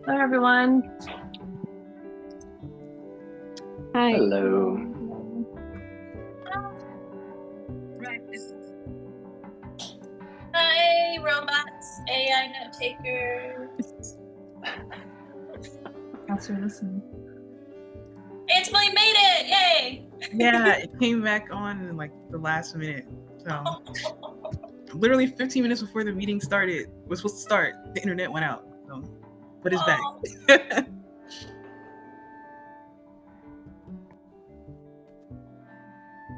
Hello, everyone. Hi. Hello. Hi, robots, AI note takers. Thanks for listening. Antimony made it! Yay! Yeah, it came back on in like the last minute. So literally 15 minutes before the meeting started, was supposed to start, the internet went out. So, but it's back.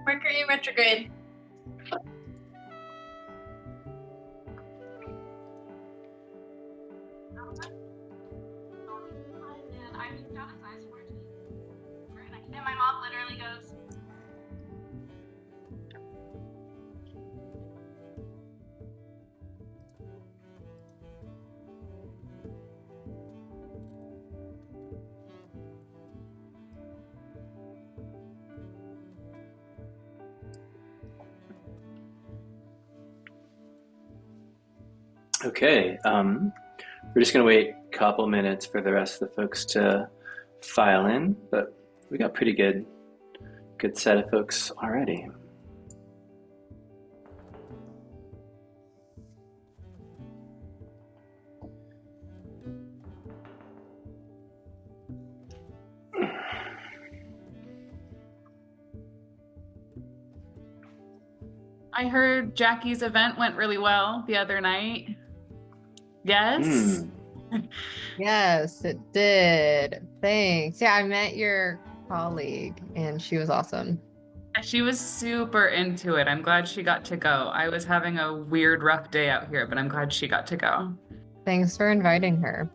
Mercury retrograde. And my mom literally goes, Okay, we're just gonna wait a couple minutes for the rest of the folks to file in, but we got pretty good set of folks already. I heard Jackie's event went really well the other night. Yes? Yes, it did. Thanks. Yeah, I met your colleague and she was awesome. She was super into it. I'm glad she got to go. I was having a weird, rough day out here, but I'm glad she got to go. Thanks for inviting her.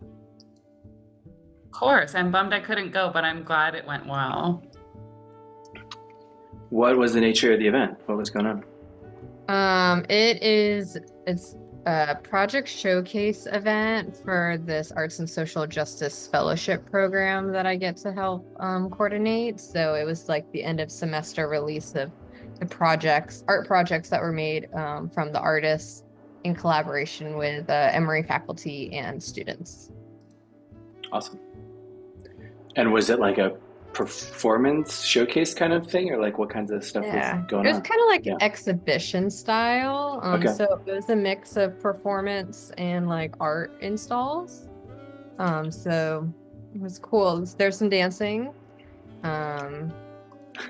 Of course, I'm bummed I couldn't go, but I'm glad it went well. What was the nature of the event? What was going on? It's a project showcase event for this Arts and Social Justice Fellowship program that I get to help coordinate. So it was like the end of semester release of the art projects that were made from the artists in collaboration with Emory faculty and students. Awesome. And was it like a performance showcase kind of thing, or like what kinds of stuff was going on? It was kind of like exhibition style. Okay. So it was a mix of performance and like art installs. So it was cool. There's some dancing, and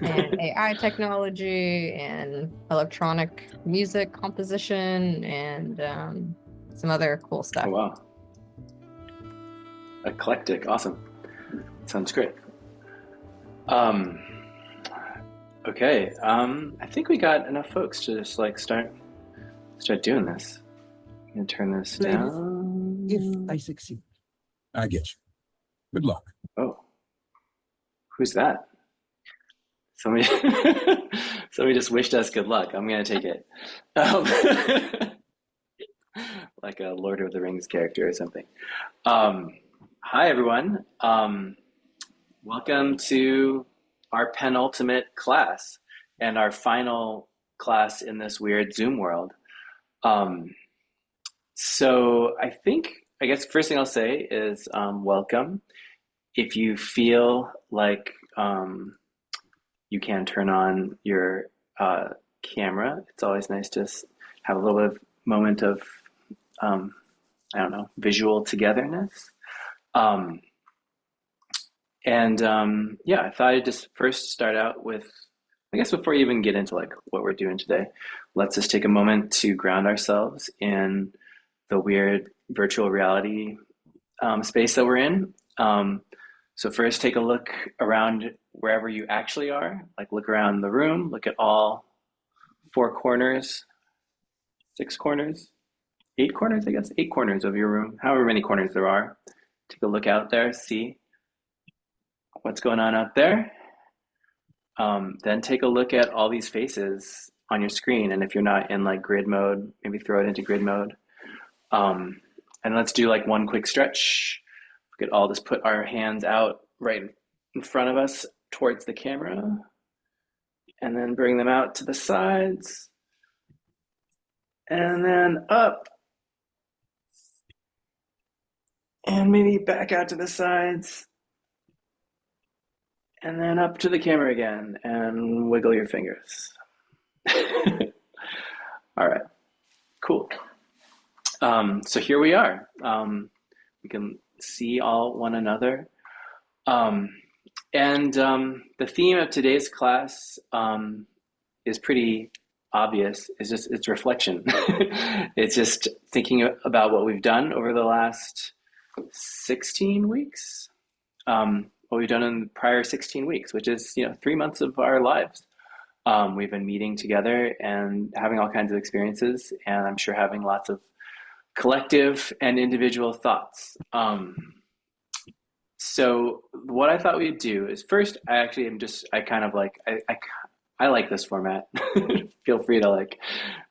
AI technology and electronic music composition and some other cool stuff. Oh, wow. Eclectic. Awesome. Sounds great. Okay. I think we got enough folks to just like start doing this. I'm gonna turn this down. If I succeed, I get you. Good luck. Oh, who's that? Somebody, somebody just wished us good luck. I'm gonna take it. Like a Lord of the Rings character or something. Hi everyone. Welcome to our penultimate class and our final class in this weird Zoom world. So I guess first thing I'll say is welcome. If you feel like you can turn on your camera, it's always nice to have a little bit of moment of, I don't know, visual togetherness. Yeah, I thought I'd just first start out with, I guess before you even get into like what we're doing today, let's just take a moment to ground ourselves in the weird virtual reality space that we're in. So first take a look around wherever you actually are, like look around the room, look at all 4 corners, 6 corners, 8 corners, I guess, 8 corners of your room, however many corners there are. Take a look out there, see what's going on out there. Then take a look at all these faces on your screen, and if you're not in like grid mode, maybe throw it into grid mode. And let's do like one quick stretch. We could all just put our hands out right in front of us towards the camera, and then bring them out to the sides, and then up, And maybe back out to the sides. And then up to the camera again and wiggle your fingers. All right, cool. So here we are. We can see all one another. The theme of today's class is pretty obvious. It's reflection. It's just thinking about what we've done over the last 16 weeks. What we've done in the prior 16 weeks, which is 3 months of our lives. We've been meeting together and having all kinds of experiences, and I'm sure having lots of collective and individual thoughts. So what I thought we'd do is first, I like this format. Feel free to like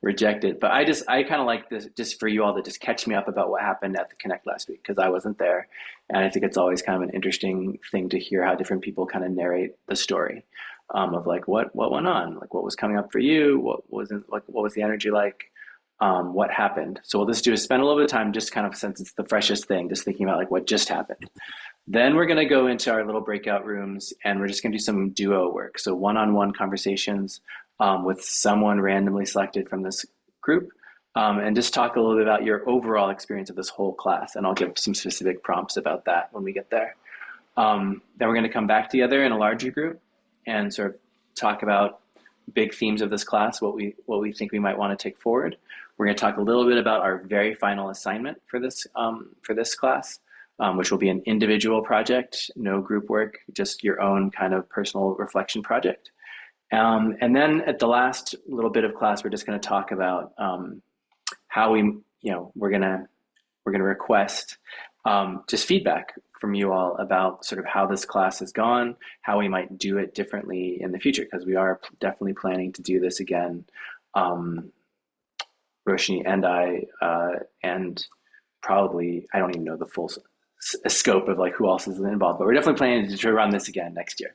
reject it, but I kind of like this just for you all to just catch me up about what happened at the Connect last week because I wasn't there, and I think it's always kind of an interesting thing to hear how different people kind of narrate the story of like what went on, like what was coming up for you, what wasn't, like what was the energy like, what happened. So what we'll just do is spend a little bit of time just kind of since it's the freshest thing, just thinking about like what just happened. Then we're going to go into our little breakout rooms and we're just going to do some duo work. So one-on-one conversations with someone randomly selected from this group and just talk a little bit about your overall experience of this whole class. And I'll give some specific prompts about that when we get there. Then we're going to come back together in a larger group and sort of talk about big themes of this class, what we think we might want to take forward. We're going to talk a little bit about our very final assignment for this class. Which will be an individual project, no group work, just your own kind of personal reflection project. And then at the last little bit of class, we're just going to talk about how we're going to request just feedback from you all about sort of how this class has gone, how we might do it differently in the future, because we are definitely planning to do this again. Roshani and I, and probably, I don't even know the full scope of like who else is involved, but we're definitely planning to run this again next year.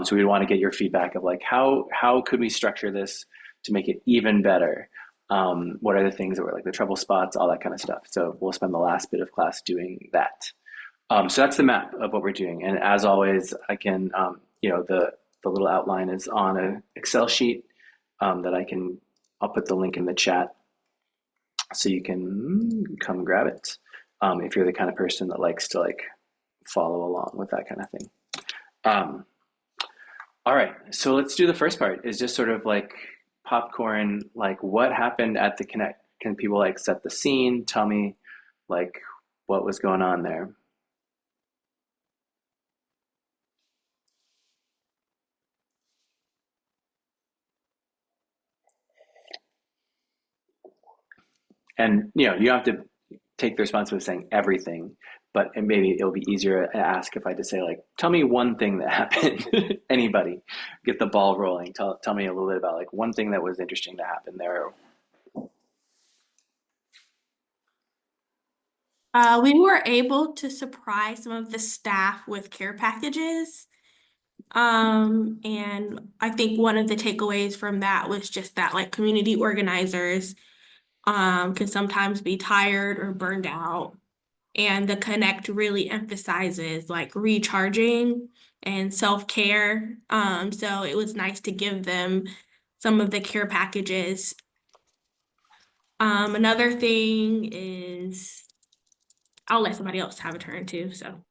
So we want to get your feedback of like how could we structure this to make it even better? What are the things that were like the trouble spots, all that kind of stuff. So we'll spend the last bit of class doing that. So that's the map of what we're doing. And as always, I can, the little outline is on an Excel sheet that I'll put the link in the chat so you can come grab it. If you're the kind of person that likes to like follow along with that kind of thing. All right, so let's do the first part is just sort of like popcorn, like what happened at the Connect? Can people like set the scene? Tell me like what was going on there. And you don't have to take the responsibility of saying everything, but maybe it'll be easier to ask if I just say like, tell me one thing that happened. Anybody, get the ball rolling. Tell me a little bit about like one thing that was interesting to happen there. We were able to some of the staff with care packages. And I think one of the takeaways from that was just that like community organizers can sometimes be tired or burned out. And the Connect really emphasizes like recharging and self-care. So it was nice to give them some of the care packages. Another thing is I'll let somebody else have a turn too, so.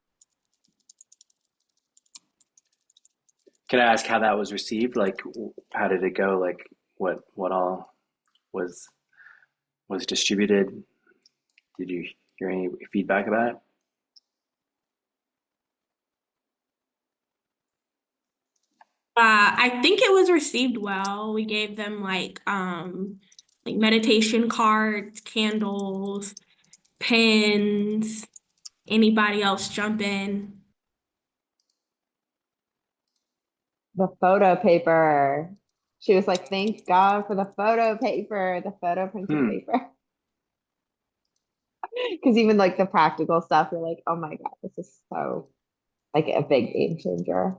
Can I ask how that was received? Like, how did it go? Like, what all was distributed? Did you hear any feedback about it? I think it was received well. We gave them like meditation cards, candles, pens. Anybody else jump in? The photo paper. She was like, thank God for the photo paper, the photo printed paper. Because even like the practical stuff, you're like, oh my God, this is so like a big game changer.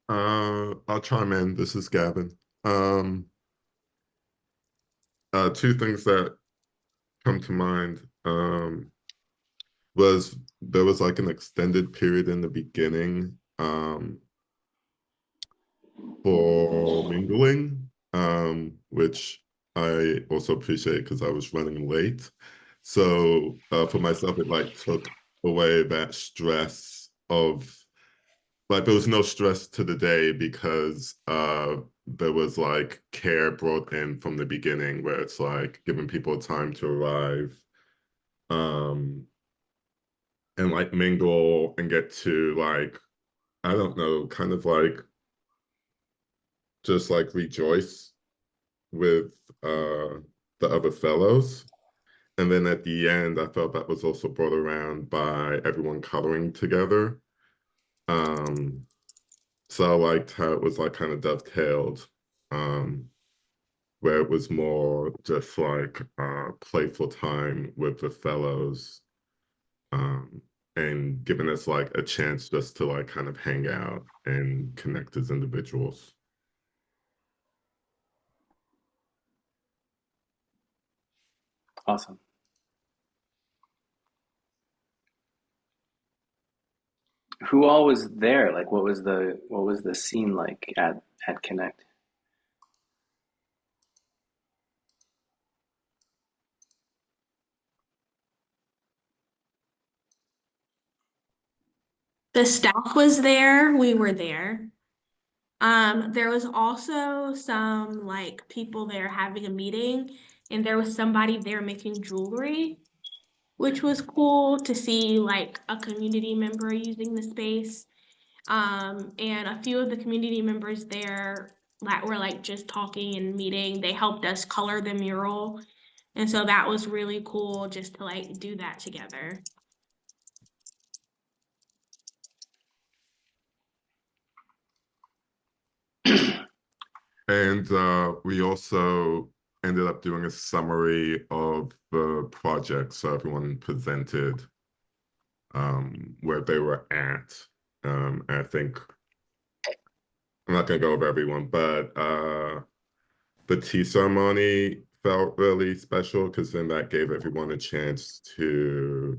I'll chime in. This is Gavin. two things that come to mind was there was like an extended period in the beginning for mingling, which I also appreciate because I was running late. So for myself, it like took away that stress of like there was no stress to the day because there was like care brought in from the beginning where it's like giving people time to arrive um and like mingle and get to like I don't know, kind of like just like rejoice with the other fellows. And then at the end, I felt that was also brought around by everyone coloring together. Um, so I liked how it was like kind of dovetailed, where it was more just like playful time with the fellows, um, and giving us like a chance just to like kind of hang out and connect as individuals. Awesome. Who all was there? Like, what was the scene like at Connect? The staff was there, we were there. There was also some like people there having a meeting, and there was somebody there making jewelry, which was cool to see like a community member using the space. And a few of the community members there that were like just talking and meeting, they helped us color the mural. And so that was really cool just to like do that together. And we also ended up doing a summary of the project. So everyone presented where they were at. And I think I'm not going to go over everyone, but the tea ceremony felt really special because then that gave everyone a chance to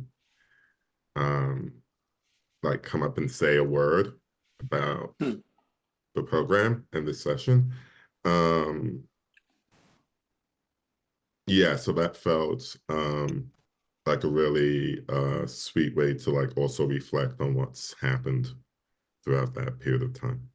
like come up and say a word about the program and the session. Yeah, so that felt like a really sweet way to like also reflect on what's happened throughout that period of time.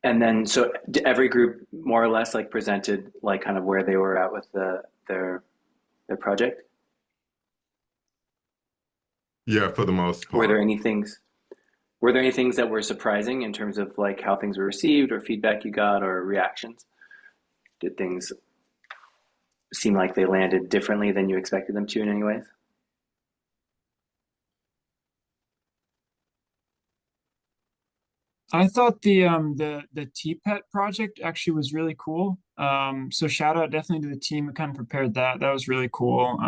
And then, so every group more or less like presented like kind of where they were at with their project. Yeah, for the most Were part. there any things? Were there any things that were surprising in terms of like how things were received or feedback you got or reactions? Did things seem like they landed differently than you expected them to in any ways? I thought the TPET project actually was really cool. So shout out definitely to the team who kind of prepared that. That was really cool.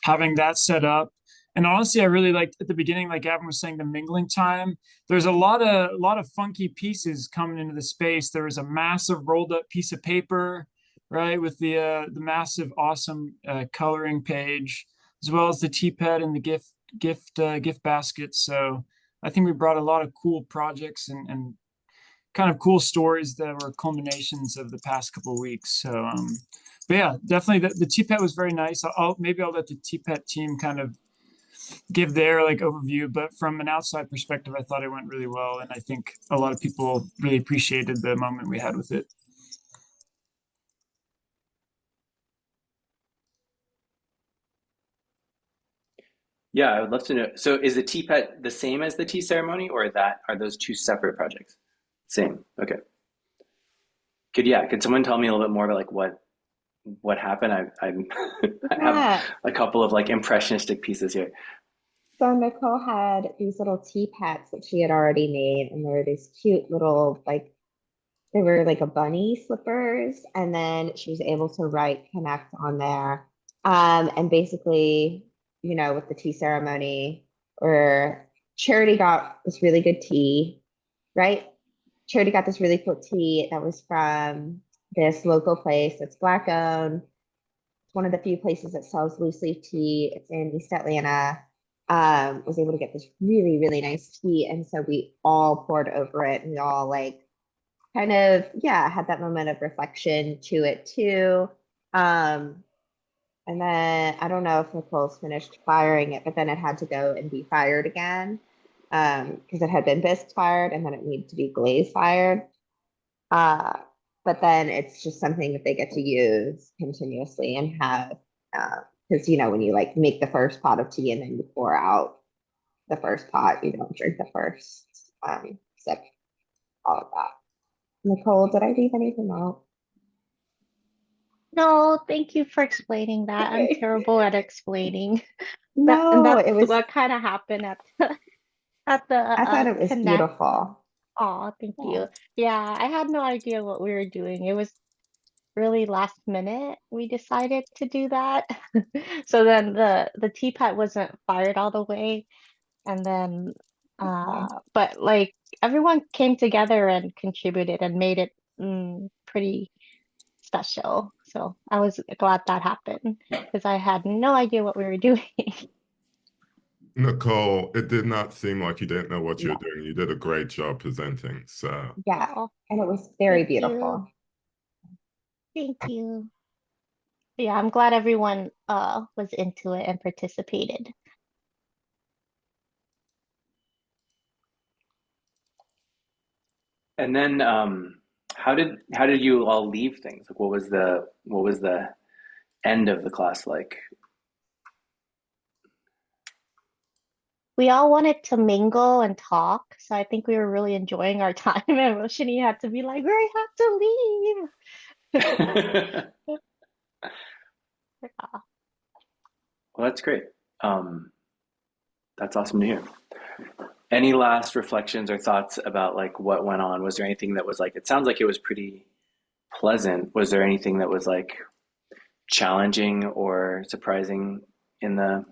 Having that set up. And honestly, I really liked at the beginning, like Gavin was saying, the mingling time. There's a lot of funky pieces coming into the space. There was a massive rolled up piece of paper, right, with the massive, awesome coloring page, as well as the TPET and the gift basket. So I think we brought a lot of cool projects and kind of cool stories that were culminations of the past couple of weeks. So, but yeah, definitely the TPET was very nice. Maybe I'll let the TPET team kind of give their like overview, but from an outside perspective, I thought it went really well, and I think a lot of people really appreciated the moment we had with it. Yeah, I would love to know. So is the TPET the same as the tea ceremony, or are those two separate projects? Same. Okay. Could someone tell me a little bit more about like what happened? I have Yeah. a couple of like impressionistic pieces here. So Nicole had these little teapots that she had already made, and they were these cute little, like, they were like a bunny slippers, and then she was able to write connect on there. And basically with the tea ceremony, or Charity got this really good tea, right? Charity got this really cool tea that was from this local place that's Black owned. It's one of the few places that sells loose leaf tea. It's in East Atlanta. Was able to get this really, really nice tea. And so we all poured over it, and we all like kind of, had that moment of reflection to it too. And then I don't know if Nicole's finished firing it, but then it had to go and be fired again, because it had been bisque fired and then it needed to be glaze fired. But then it's just something that they get to use continuously and have, because when you like make the first pot of tea and then you pour out the first pot, you don't drink the first sip, all of that. Nicole, did I leave anything out? No, thank you for explaining that. I'm Okay. terrible at explaining. And No, that's it was, what kind of happened at the I thought it was Connect. beautiful. Oh, thank Yeah. you. Yeah, I had no idea what we were doing. It was really last minute we decided to do that. So then the teapot wasn't fired all the way, and then but like everyone came together and contributed and made it pretty special. So I was glad that happened because I had no idea what we were doing. Nicole, it did not seem like you didn't know what you No. were doing. You did a great job presenting. So Yeah, Oh, and it was very thank you. beautiful. Thank you. Yeah, I'm glad everyone was into it and participated. And then how did you all leave things? Like what was the end of the class like? We all wanted to mingle and talk, so I think we were really enjoying our time. And Roshani had to be like, "We have to leave." Well, that's great. That's awesome to hear. Any last reflections or thoughts about like what went on? Was there anything that was like, it sounds like it was pretty pleasant. Was there anything that was like challenging or surprising in the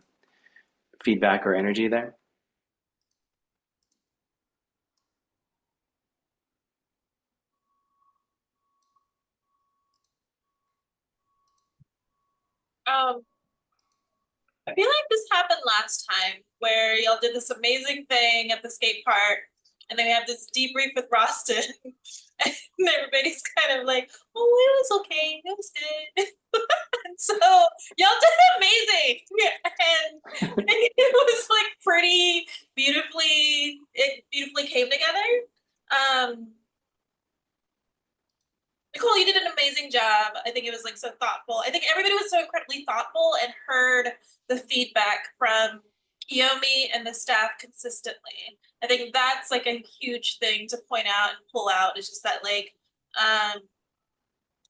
feedback or energy there? I feel like this happened last time where y'all did this amazing thing at the skate park, and then we have this debrief with Rosten, and everybody's kind of like, "Oh, it was okay, it was good." And so y'all did amazing, and it was like pretty beautifully. It beautifully came together. Nicole, you did an amazing job. I think it was like so thoughtful. I think everybody was so incredibly thoughtful and heard the feedback from Kiyomi and the staff consistently. I think that's like a huge thing to point out and pull out. Is just that like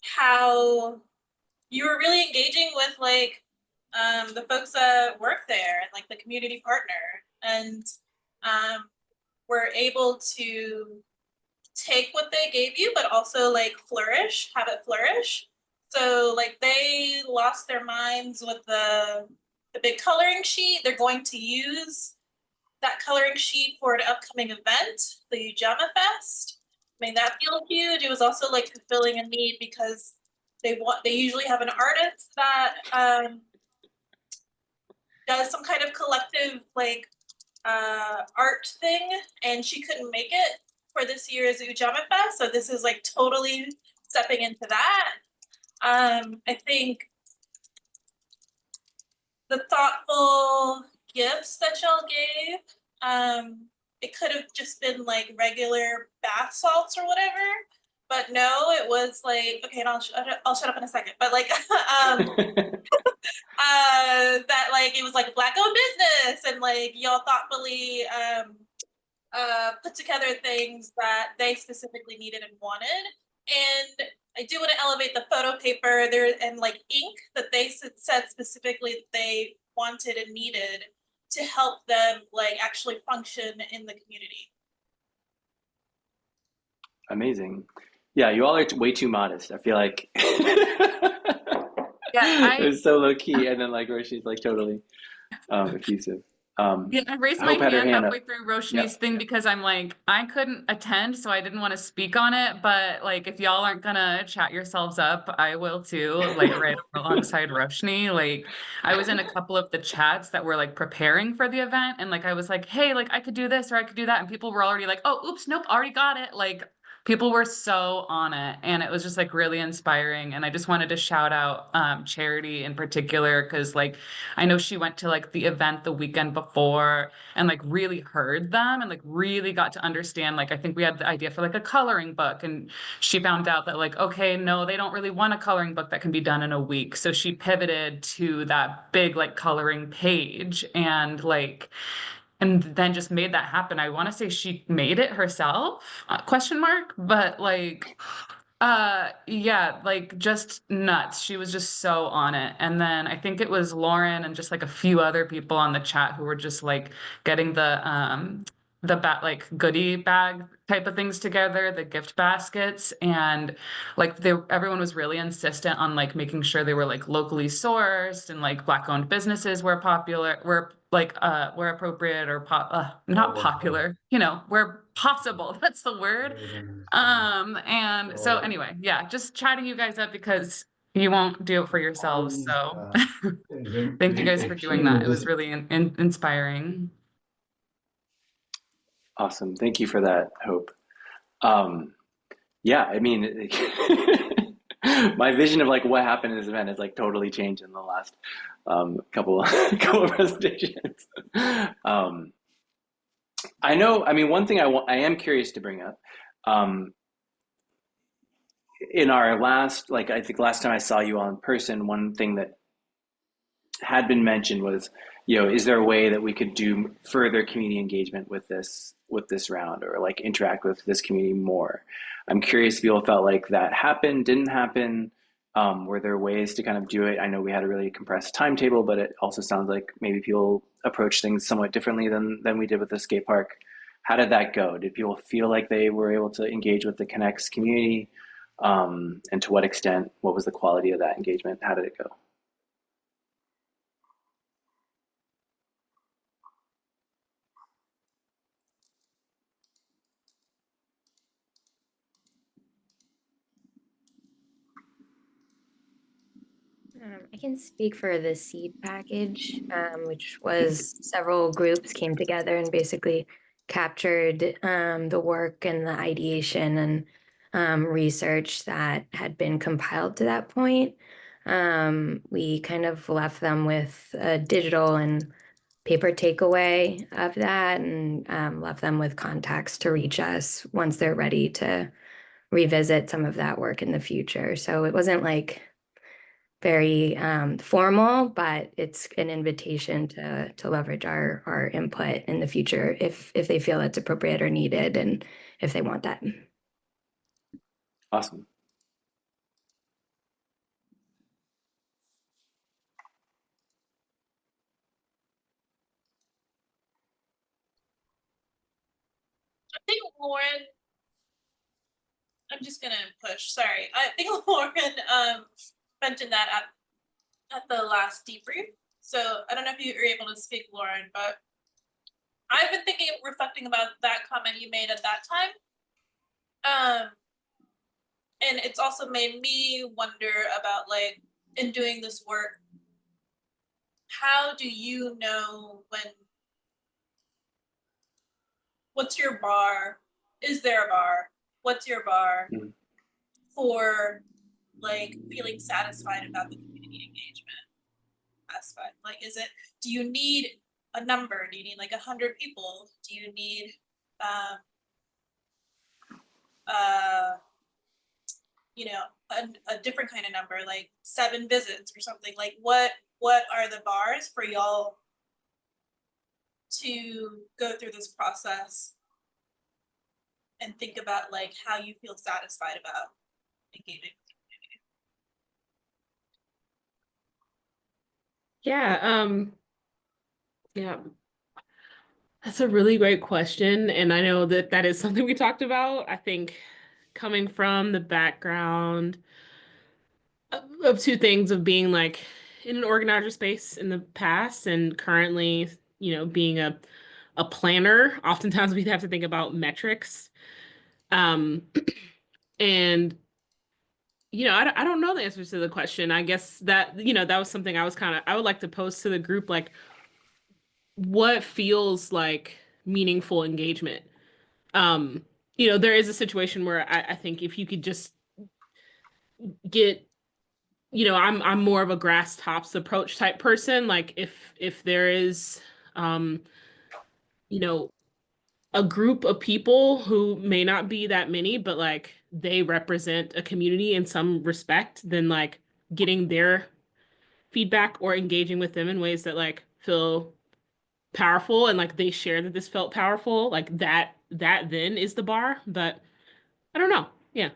how you were really engaging with like the folks that work there and like the community partner, and were able to take what they gave you, but also like flourish, have it flourish. So like they lost their minds with the big coloring sheet. They're going to use that coloring sheet for an upcoming event, the Ujama Fest. Made that feel huge. It was also like fulfilling a need because they usually have an artist that does some kind of collective like art thing, and she couldn't make it for this year's Ujama Fest, so this is like totally stepping into that. I think the thoughtful gifts that y'all gave, it could have just been like regular bath salts or whatever, but no, it was like, okay, and I'll shut up in a second, but like that like it was like Black owned business, and like y'all thoughtfully put together things that they specifically needed and wanted. And I do want to elevate the photo paper there and like ink that they said specifically that they wanted and needed to help them like actually function in the community. Amazing. Yeah, you all are way too modest. I feel like Yeah, it was so low key, and then like Roshi's like totally effusive. Yeah, I raised my Hope had her hand hand up. halfway through Yeah. Roshani's thing because I'm like, I couldn't attend, so I didn't want to speak on it. But like, if y'all aren't gonna chat yourselves up, I will too, like right alongside Roshani. Like, I was in a couple of the chats that were like preparing for the event, and like I was like, hey, like I could do this or I could do that, and people were already like, oh, oops, nope, already got it. Like, people were so on it, and it was just like really inspiring. And I just wanted to shout out Charity in particular because like I know she went to like the event the weekend before and like really heard them and like really got to understand. Like, I think we had the idea for like a coloring book, and she found out that like, okay, no, they don't really want a coloring book that can be done in a week. So she pivoted to that big like coloring page and then just made that happen. I want to say she made it herself, question mark, but like yeah, like just nuts. She was just so on it. And then I think it was Lauren and just like a few other people on the chat who were just like getting the like goodie bag type of things together, the gift baskets, and like everyone was really insistent on like making sure they were like locally sourced and like black owned businesses were popular, were appropriate or not popular, where possible. That's the word. And so anyway, yeah, just chatting you guys up because you won't do it for yourselves. So thank you guys for doing that. It was really inspiring. Awesome. Thank you for that, Hope. Yeah, I mean, my vision of like what happened in this event has like totally changed in the last couple of presentations. I know. I mean, one thing I am curious to bring up. In our last, like I think last time I saw you all in person, one thing that had been mentioned was, is there a way that we could do further community engagement with this round, or like interact with this community more? I'm curious if people felt like that happened, didn't happen. Were there ways to kind of do it? I know we had a really compressed timetable, but it also sounds like maybe people approach things somewhat differently than we did with the skate park. How did that go? Did people feel like they were able to engage with the Connects community? And to what extent? What was the quality of that engagement? How did it go? I can speak for the seed package, which was several groups came together and basically captured the work and the ideation and research that had been compiled to that point. We kind of left them with a digital and paper takeaway of that and left them with contacts to reach us once they're ready to revisit some of that work in the future. So it wasn't like very formal, but it's an invitation to leverage our input in the future if they feel that's appropriate or needed and if they want that. Awesome. I think Lauren, I'm just gonna push, sorry. I think Lauren mentioned that at the last debrief. So I don't know if you were able to speak, Lauren, but I've been thinking, reflecting about that comment you made at that time. And it's also made me wonder about, like, in doing this work, how do you know what's your bar? Is there a bar? What's your bar for like feeling satisfied about the community engagement aspect? Like, do you need a number? Do you need like 100 people? Do you need a different kind of number, like 7 visits or something? Like, what are the bars for y'all to go through this process and think about like how you feel satisfied about engaging with the community? Yeah, that's a really great question. And I know that is something we talked about. I think coming from the background of two things of being like in an organizer space in the past, and currently, being a planner, oftentimes we have to think about metrics. And I don't know the answers to the question. I guess that, that was something I would like to pose to the group, like what feels like meaningful engagement. There is a situation where I think if you could just get, I'm more of a grass tops approach type person. Like if there is, you know, a group of people who may not be that many, but like they represent a community in some respect, then like getting their feedback or engaging with them in ways that like feel powerful and like they share that this felt powerful, like that then is the bar. But I don't know. Yeah.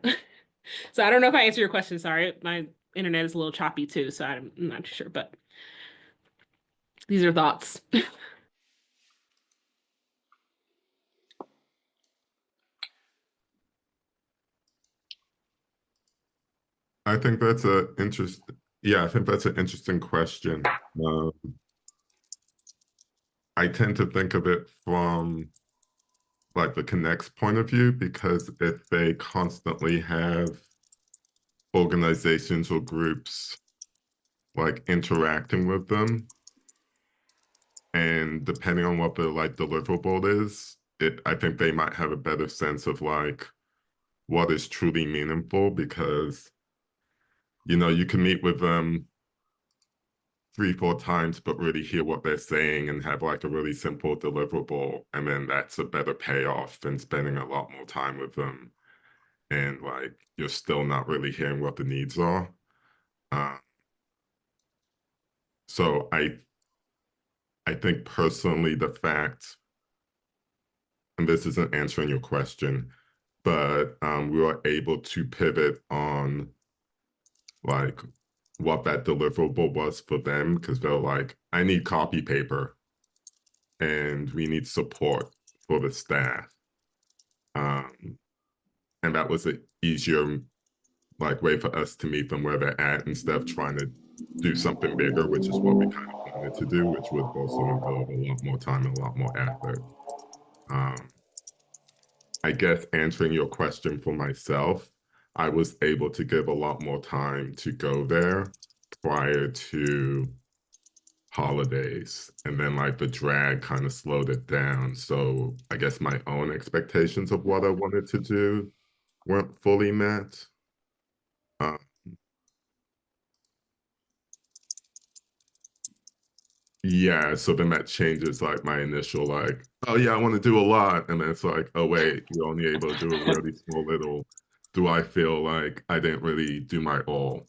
So I don't know if I answered your question. Sorry. My internet is a little choppy too, so I'm not sure, but these are thoughts. I think that's a interesting. Yeah, I think that's an interesting question. Um, I tend to think of it from like the Connect's point of view, because if they constantly have organizations or groups like interacting with them, and depending on what the like deliverable is, I think they might have a better sense of like what is truly meaningful, because you can meet with them 3, 4 times, but really hear what they're saying and have like a really simple deliverable. And then that's a better payoff than spending a lot more time with them. And like, you're still not really hearing what the needs are. So I think personally the fact, and this isn't answering your question, but we were able to pivot on like what that deliverable was for them, because they're like, I need copy paper and we need support for the staff. And that was an easier like way for us to meet them where they're at, instead of trying to do something bigger, which is what we kind of wanted to do, which would also involve a lot more time and a lot more effort. I guess answering your question for myself, I was able to give a lot more time to go there prior to holidays, and then like the drag kind of slowed it down. So I guess my own expectations of what I wanted to do weren't fully met. Yeah, so then that changes like my initial like, oh yeah, I want to do a lot. And then it's like, oh wait, you're only able to do a really small little. Do I feel like I didn't really do my all?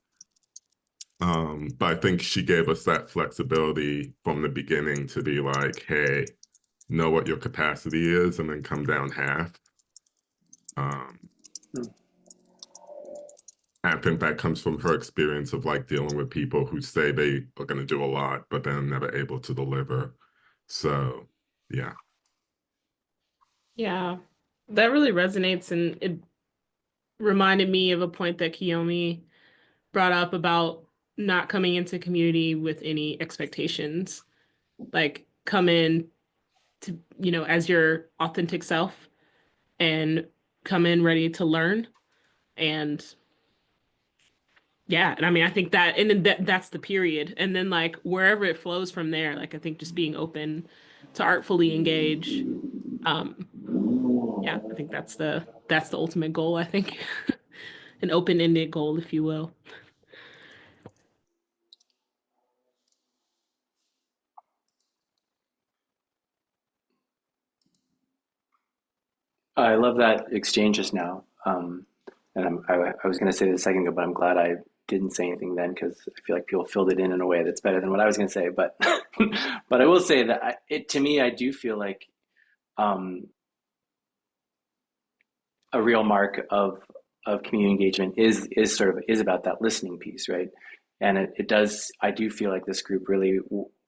But I think she gave us that flexibility from the beginning to be like, hey, know what your capacity is and then come down half. I think that comes from her experience of like dealing with people who say they are going to do a lot, but then never able to deliver. So, yeah. Yeah, that really resonates, and it reminded me of a point that Kiyomi brought up about not coming into community with any expectations. Like come in to, as your authentic self, and come in ready to learn. And yeah, and I mean, I think that, and then that's the period. And then like wherever it flows from there, like I think just being open to artfully engage. Yeah, I think that's the ultimate goal, I think. An open-ended goal, if you will. I love that exchange just now. And I was going to say this a second ago, but I'm glad I didn't say anything then, because I feel like people filled it in a way that's better than what I was going to say. But but I will say that to me, I do feel like um, a real mark of community engagement is about that listening piece, right? And it does. I do feel like this group really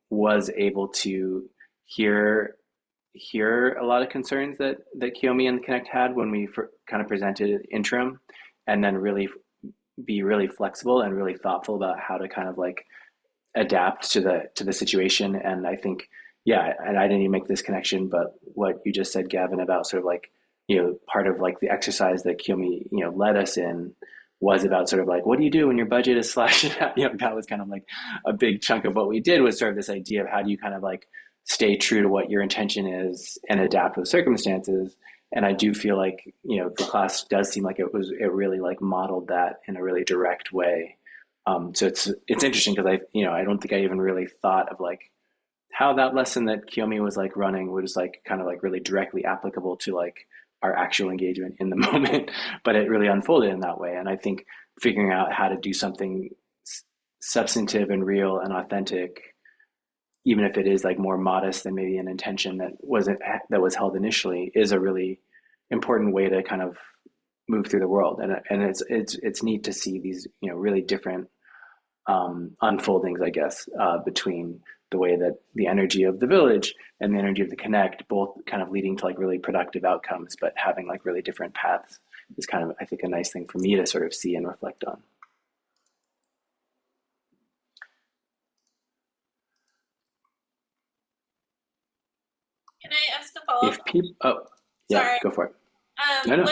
was able to hear a lot of concerns that Kiyomi and Connect had when we kind of presented interim, and then really be really flexible and really thoughtful about how to kind of like adapt to the situation. And I think, yeah, and I didn't even make this connection, but what you just said, Gavin, about sort of like, part of like the exercise that Kiyomi, led us in was about sort of like, what do you do when your budget is slashed? That was kind of like a big chunk of what we did, was sort of this idea of how do you kind of like stay true to what your intention is and adapt with circumstances. And I do feel like, the class does seem like it really like modeled that in a really direct way. So it's interesting because I don't think I even really thought of like how that lesson that Kiyomi was like running was like kind of like really directly applicable to like our actual engagement in the moment, but it really unfolded in that way. And I think figuring out how to do something substantive and real and authentic, even if it is like more modest than maybe an intention that was held initially, is a really important way to kind of move through the world. And it's neat to see these really different unfoldings, I guess, between the way that the energy of the village and the energy of the connect, both kind of leading to like really productive outcomes, but having like really different paths, is kind of, I think, a nice thing for me to sort of see and reflect on. Can I ask a follow-up? If people, yeah, Sorry. go for it. No.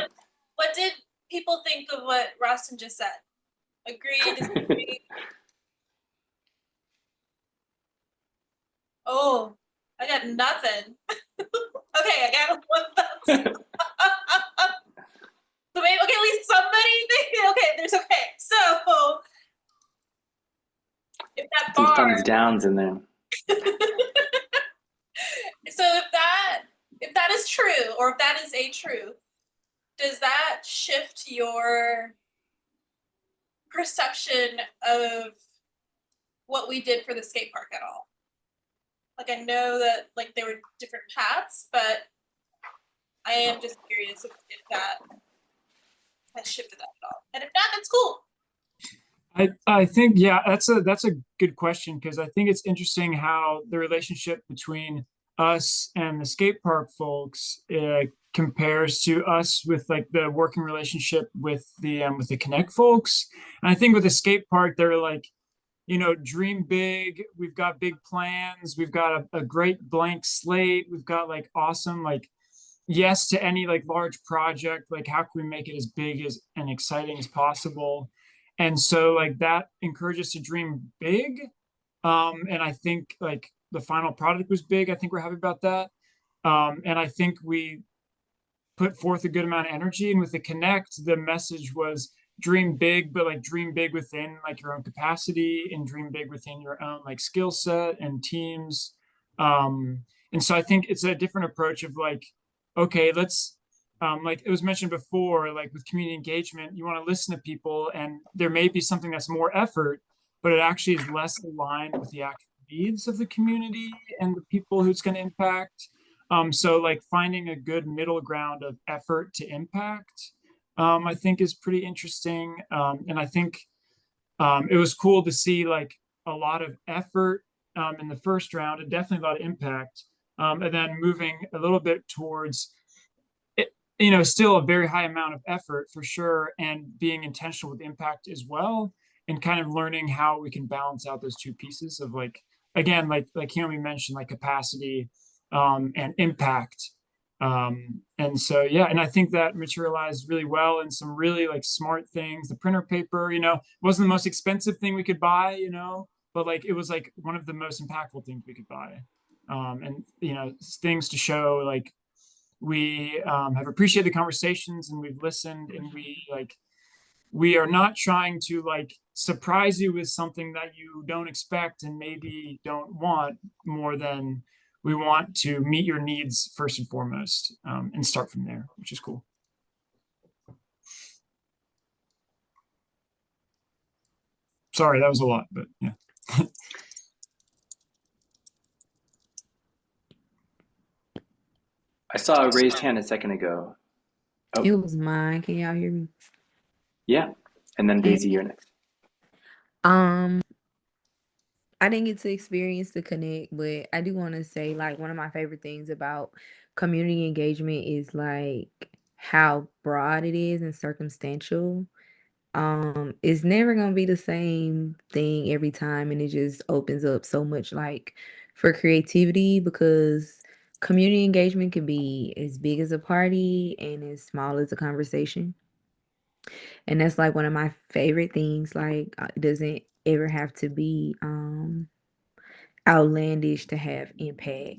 What did people think of what Rosten just said? Agree, disagree? Oh, I got nothing. Okay, I got one thumbs. So maybe, okay, at least somebody, okay, there's okay. So if that Some bar, thumbs downs in there. so if that is true, or if that is a truth, does that shift your perception of what we did for the skate park at all? Like, I know that like there were different paths, but I am just curious if that has shifted that at all. And if not, that's cool. I think, yeah, that's a good question, because I think it's interesting how the relationship between us and the skate park folks compares to us with like the working relationship with the Connect folks. And I think with the skate park, they're like, dream big. We've got big plans. We've got a great blank slate. We've got like awesome, like, yes to any like large project. Like, how can we make it as big as and exciting as possible? And so like that encourages us to dream big. And I think like the final product was big. I think we're happy about that. And I think we put forth a good amount of energy. And with the Connect, the message was dream big, but like dream big within like your own capacity, and dream big within your own like skill set and teams. And so I think it's a different approach of like, okay, let's like it was mentioned before, like with community engagement, you want to listen to people, and there may be something that's more effort, but it actually is less aligned with the actual needs of the community and the people who it's going to impact. So like finding a good middle ground of effort to impact, I think is pretty interesting. And I think it was cool to see like a lot of effort in the first round, and definitely a lot of impact. And then moving a little bit towards still a very high amount of effort for sure, and being intentional with impact as well, and kind of learning how we can balance out those two pieces of like, again, like Kiyomi mentioned, like capacity and impact. And so, yeah, and I think that materialized really well in some really like smart things. The printer paper, wasn't the most expensive thing we could buy, but like it was like one of the most impactful things we could buy. And things to show like we have appreciated the conversations, and we've listened, and we are not trying to like surprise you with something that you don't expect and maybe don't want, more than we want to meet your needs first and foremost, and start from there, which is cool. Sorry, that was a lot, but yeah. I saw a raised hand a second ago. Oh. It was mine. Can y'all hear me? Yeah. And then Daisy, you're next. I didn't get to experience the Connect, but I do want to say like one of my favorite things about community engagement is like how broad it is and circumstantial. It's never gonna be the same thing every time, and it just opens up so much like for creativity because community engagement can be as big as a party and as small as a conversation. And that's like one of my favorite things. Like, it doesn't ever have to be outlandish to have impact.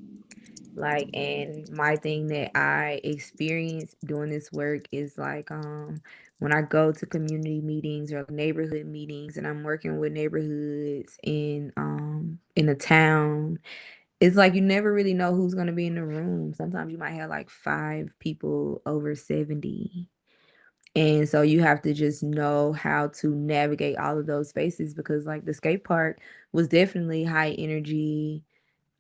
Like, and my thing that I experience doing this work is like, when I go to community meetings or neighborhood meetings and I'm working with neighborhoods in a town, it's like you never really know who's gonna be in the room. Sometimes you might have like 5 people over 70. And so you have to just know how to navigate all of those spaces because like the skate park was definitely high energy,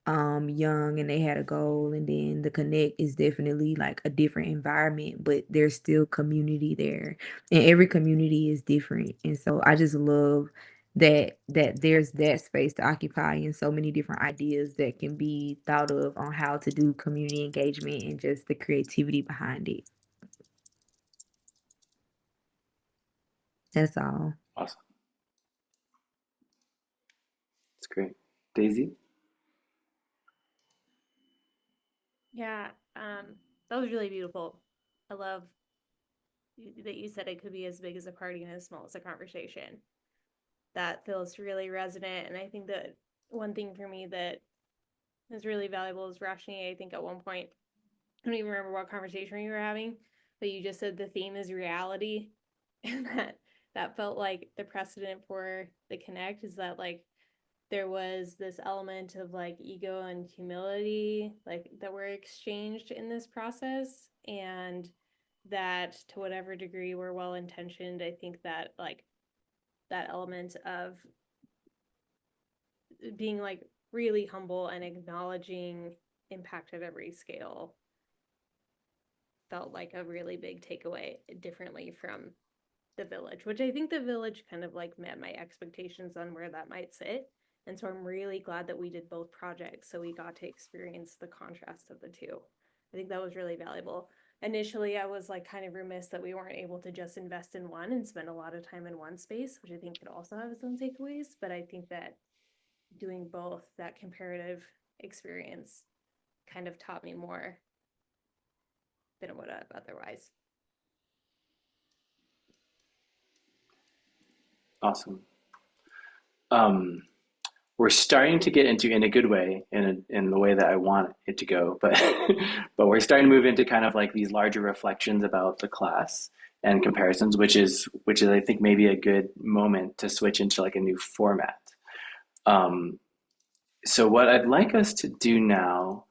young, and they had a goal, and then the connect is definitely like a different environment, but there's still community there, and every community is different. And so I just love that there's that space to occupy and so many different ideas that can be thought of on how to do community engagement and just the creativity behind it. That's all. Awesome. That's great. Daisy? Yeah, that was really beautiful. I love that you said it could be as big as a party and as small as a conversation. That feels really resonant. And I think that one thing for me that is really valuable is Roshani, I think at one point, I don't even remember what conversation we were having, but you just said the theme is reality. And that felt like the precedent for the connect is that like there was this element of like ego and humility like that were exchanged in this process, and that to whatever degree we're well intentioned, I think that like that element of being like really humble and acknowledging impact at every scale felt like a really big takeaway differently from the village, which I think the village kind of like met my expectations on where that might sit. And so I'm really glad that we did both projects so we got to experience the contrast of the two. I think that was really valuable. Initially, I was like kind of remiss that we weren't able to just invest in one and spend a lot of time in one space, which I think could also have its own takeaways. But I think that doing both, that comparative experience kind of taught me more than it would have otherwise. Awesome. We're starting to get into, in a good way, in the way that I want it to go, but but we're starting to move into kind of like these larger reflections about the class and comparisons, which is I think maybe a good moment to switch into like a new format. So what I'd like us to do now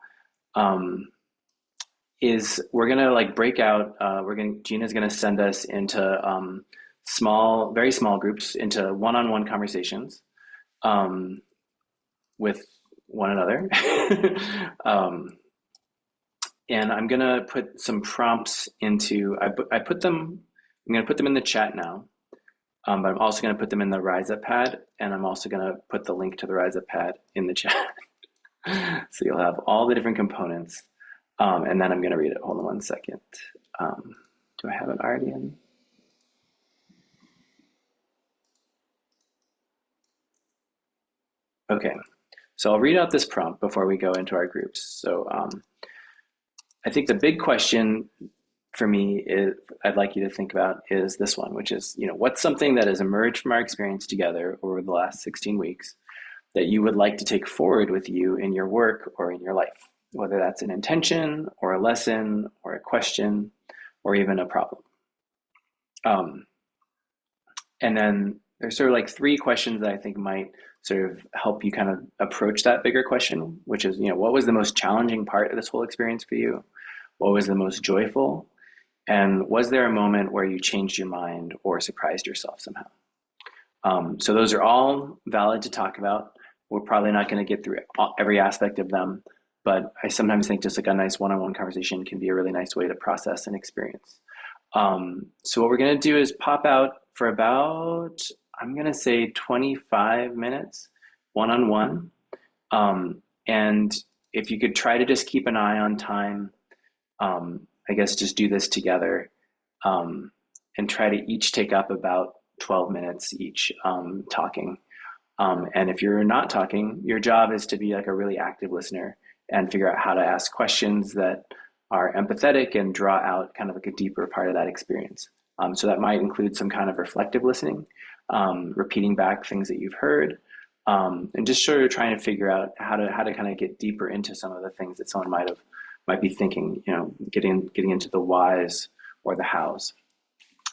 is we're gonna like break out. Gina's gonna send us into very small groups, into one-on-one conversations. With one another. And I'm gonna put some prompts into, I'm gonna put them in the chat now, but I'm also gonna put them in the Rise Up pad, and I'm also gonna put the link to the Rise Up pad in the chat. So you'll have all the different components, and then I'm gonna read it. Hold on one second. Do I have it already in? Okay. So I'll read out this prompt before we go into our groups. So I think the big question for me I'd like you to think about is this one, which is, what's something that has emerged from our experience together over the last 16 weeks that you would like to take forward with you in your work or in your life, whether that's an intention or a lesson or a question or even a problem. And then there's sort of like 3 questions that I think might sort of help you kind of approach that bigger question, which is, what was the most challenging part of this whole experience for you? What was the most joyful? And was there a moment where you changed your mind or surprised yourself somehow? So those are all valid to talk about. We're probably not going to get through every aspect of them, but I sometimes think just like a nice one-on-one conversation can be a really nice way to process an experience. So what we're going to do is pop out for about, I'm going to say 25 minutes, one-on-one. And if you could try to just keep an eye on time, I guess just do this together, and try to each take up about 12 minutes each talking. And if you're not talking, your job is to be like a really active listener and figure out how to ask questions that are empathetic and draw out kind of like a deeper part of that experience. So that might include some kind of reflective listening, repeating back things that you've heard, and just sort of trying to figure out how to kind of get deeper into some of the things that someone might be thinking, getting into the whys or the hows.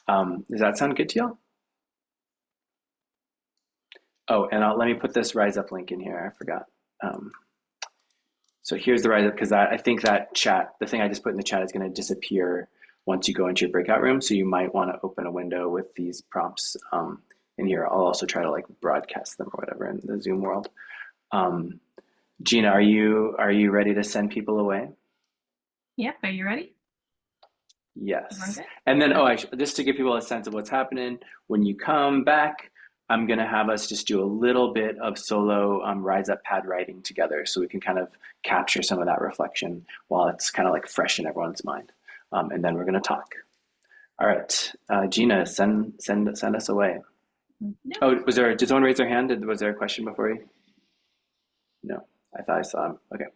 Does that sound good to y'all? Oh, and let me put this Rise Up link in here. I forgot. So here's the Rise Up, because I think that chat, the thing I just put in the chat, is going to disappear once you go into your breakout room. So you might want to open a window with these prompts in here. I'll also try to like broadcast them or whatever in the Zoom world. Gina, are you ready to send people away? Yep. Are you ready? Yes. And then, just to give people a sense of what's happening, when you come back, I'm going to have us just do a little bit of solo Rise Up pad writing together so we can kind of capture some of that reflection while it's kind of like fresh in everyone's mind. And then we're going to talk. All right. Gina, send us away. No. Oh, did someone raise their hand? Was there a question before you? No, I thought I saw him. Okay.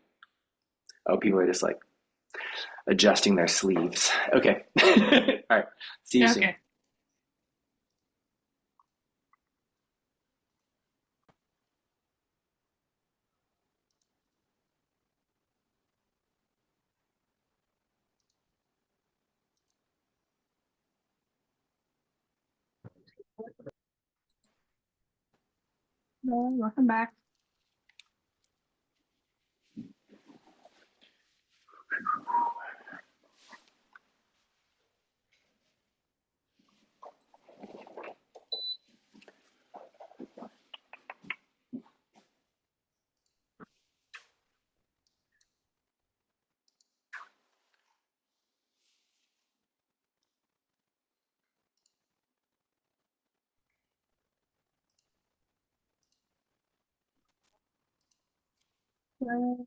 Oh, people are just like adjusting their sleeves. Okay. All right. See you soon. Welcome back.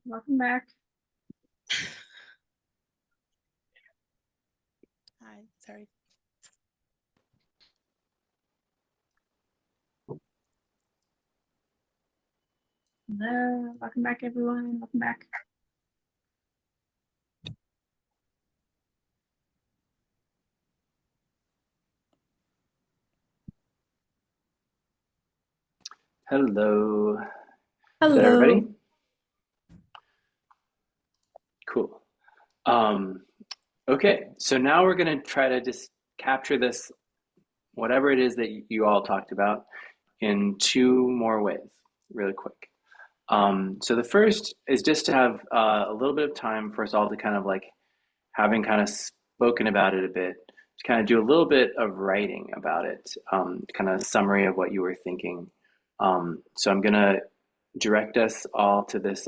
Welcome back. Hi, sorry. Hello, welcome back, everyone. Welcome back. Hello. Hello. Is that everybody? Cool. Okay, so now we're going to try to just capture this, whatever it is that you all talked about, in two more ways, really quick. So the first is just to have a little bit of time for us all to kind of like, having kind of spoken about it a bit, to kind of do a little bit of writing about it, kind of a summary of what you were thinking. So I'm going to direct us all to this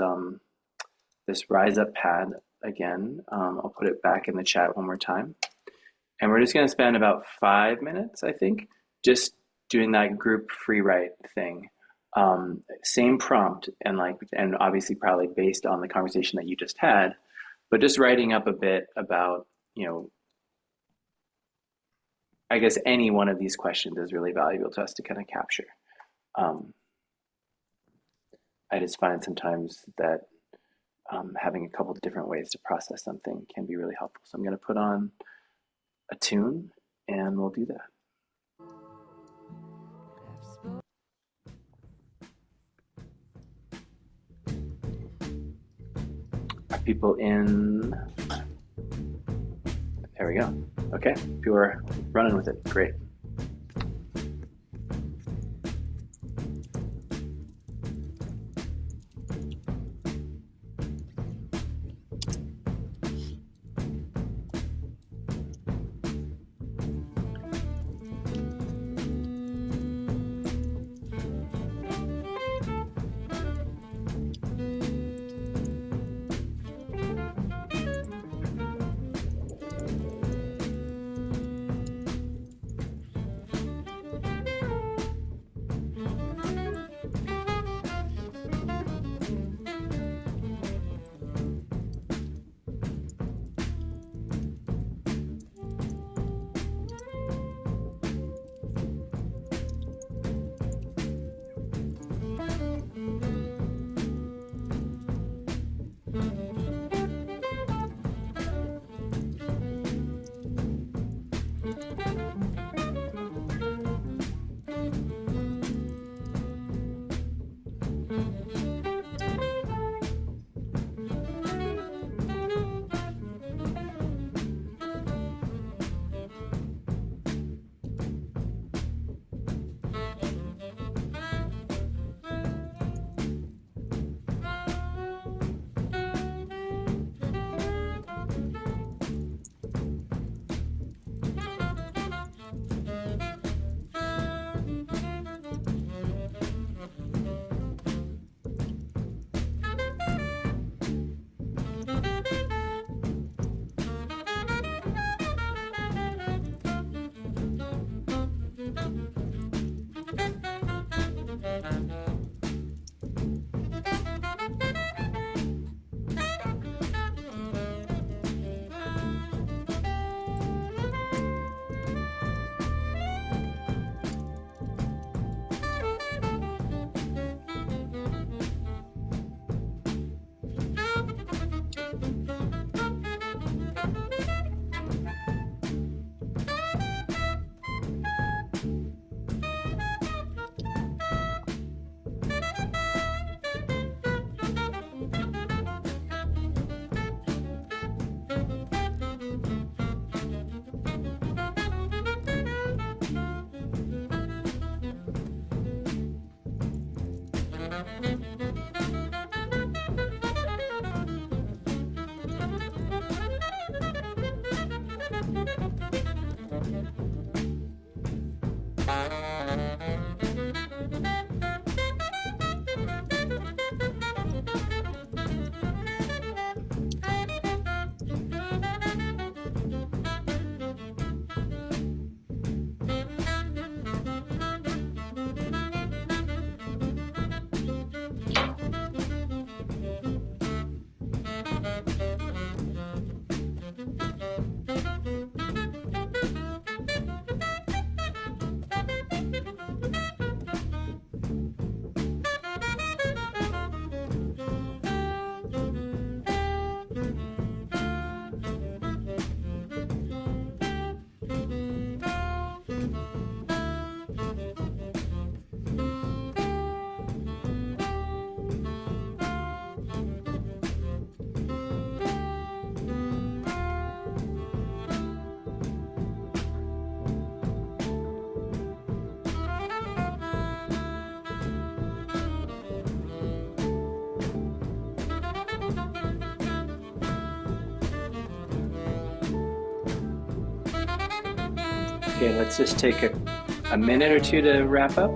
this Rise Up pad again. I'll put it back in the chat one more time. And we're just going to spend about 5 minutes, I think, just doing that group free write thing. Same prompt and obviously probably based on the conversation that you just had, but just writing up a bit about, I guess any one of these questions is really valuable to us to kind of capture. I just find sometimes that having a couple of different ways to process something can be really helpful. So I'm going to put on a tune and we'll do that. Are people in? There we go. Okay, people are running with it. Great. Okay, let's just take a minute or two to wrap up.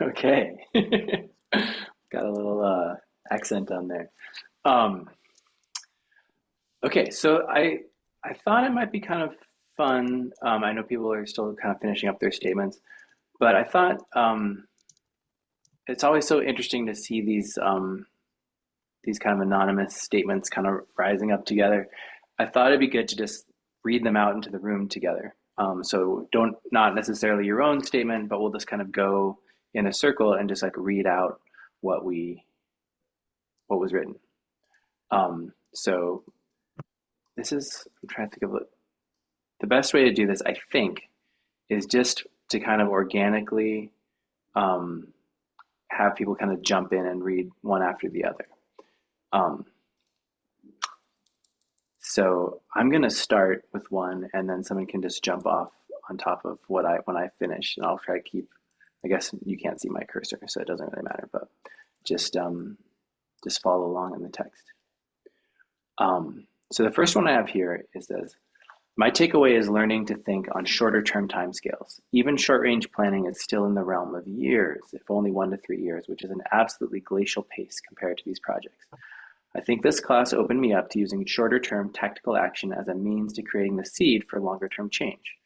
Okay. Got a little accent on there. Okay, so I thought it might be kind of fun. I know people are still kind of finishing up their statements, but I thought it's always so interesting to see these kind of anonymous statements kind of rising up together. I thought it'd be good to just read them out into the room together. So not necessarily your own statement, but we'll just kind of go in a circle and just like read out what was written. So this is, I'm trying to think of the best way to do this, I think, is just to kind of organically have people kind of jump in and read one after the other. So I'm going to start with one, and then someone can just jump off on top of when I finish, and I'll try to keep. I guess you can't see my cursor, so it doesn't really matter, but just follow along in the text. So the first one I have here is this. My takeaway is learning to think on shorter term timescales. Even short range planning is still in the realm of years, if only 1 to 3 years, which is an absolutely glacial pace compared to these projects. I think this class opened me up to using shorter term tactical action as a means to creating the seed for longer term change.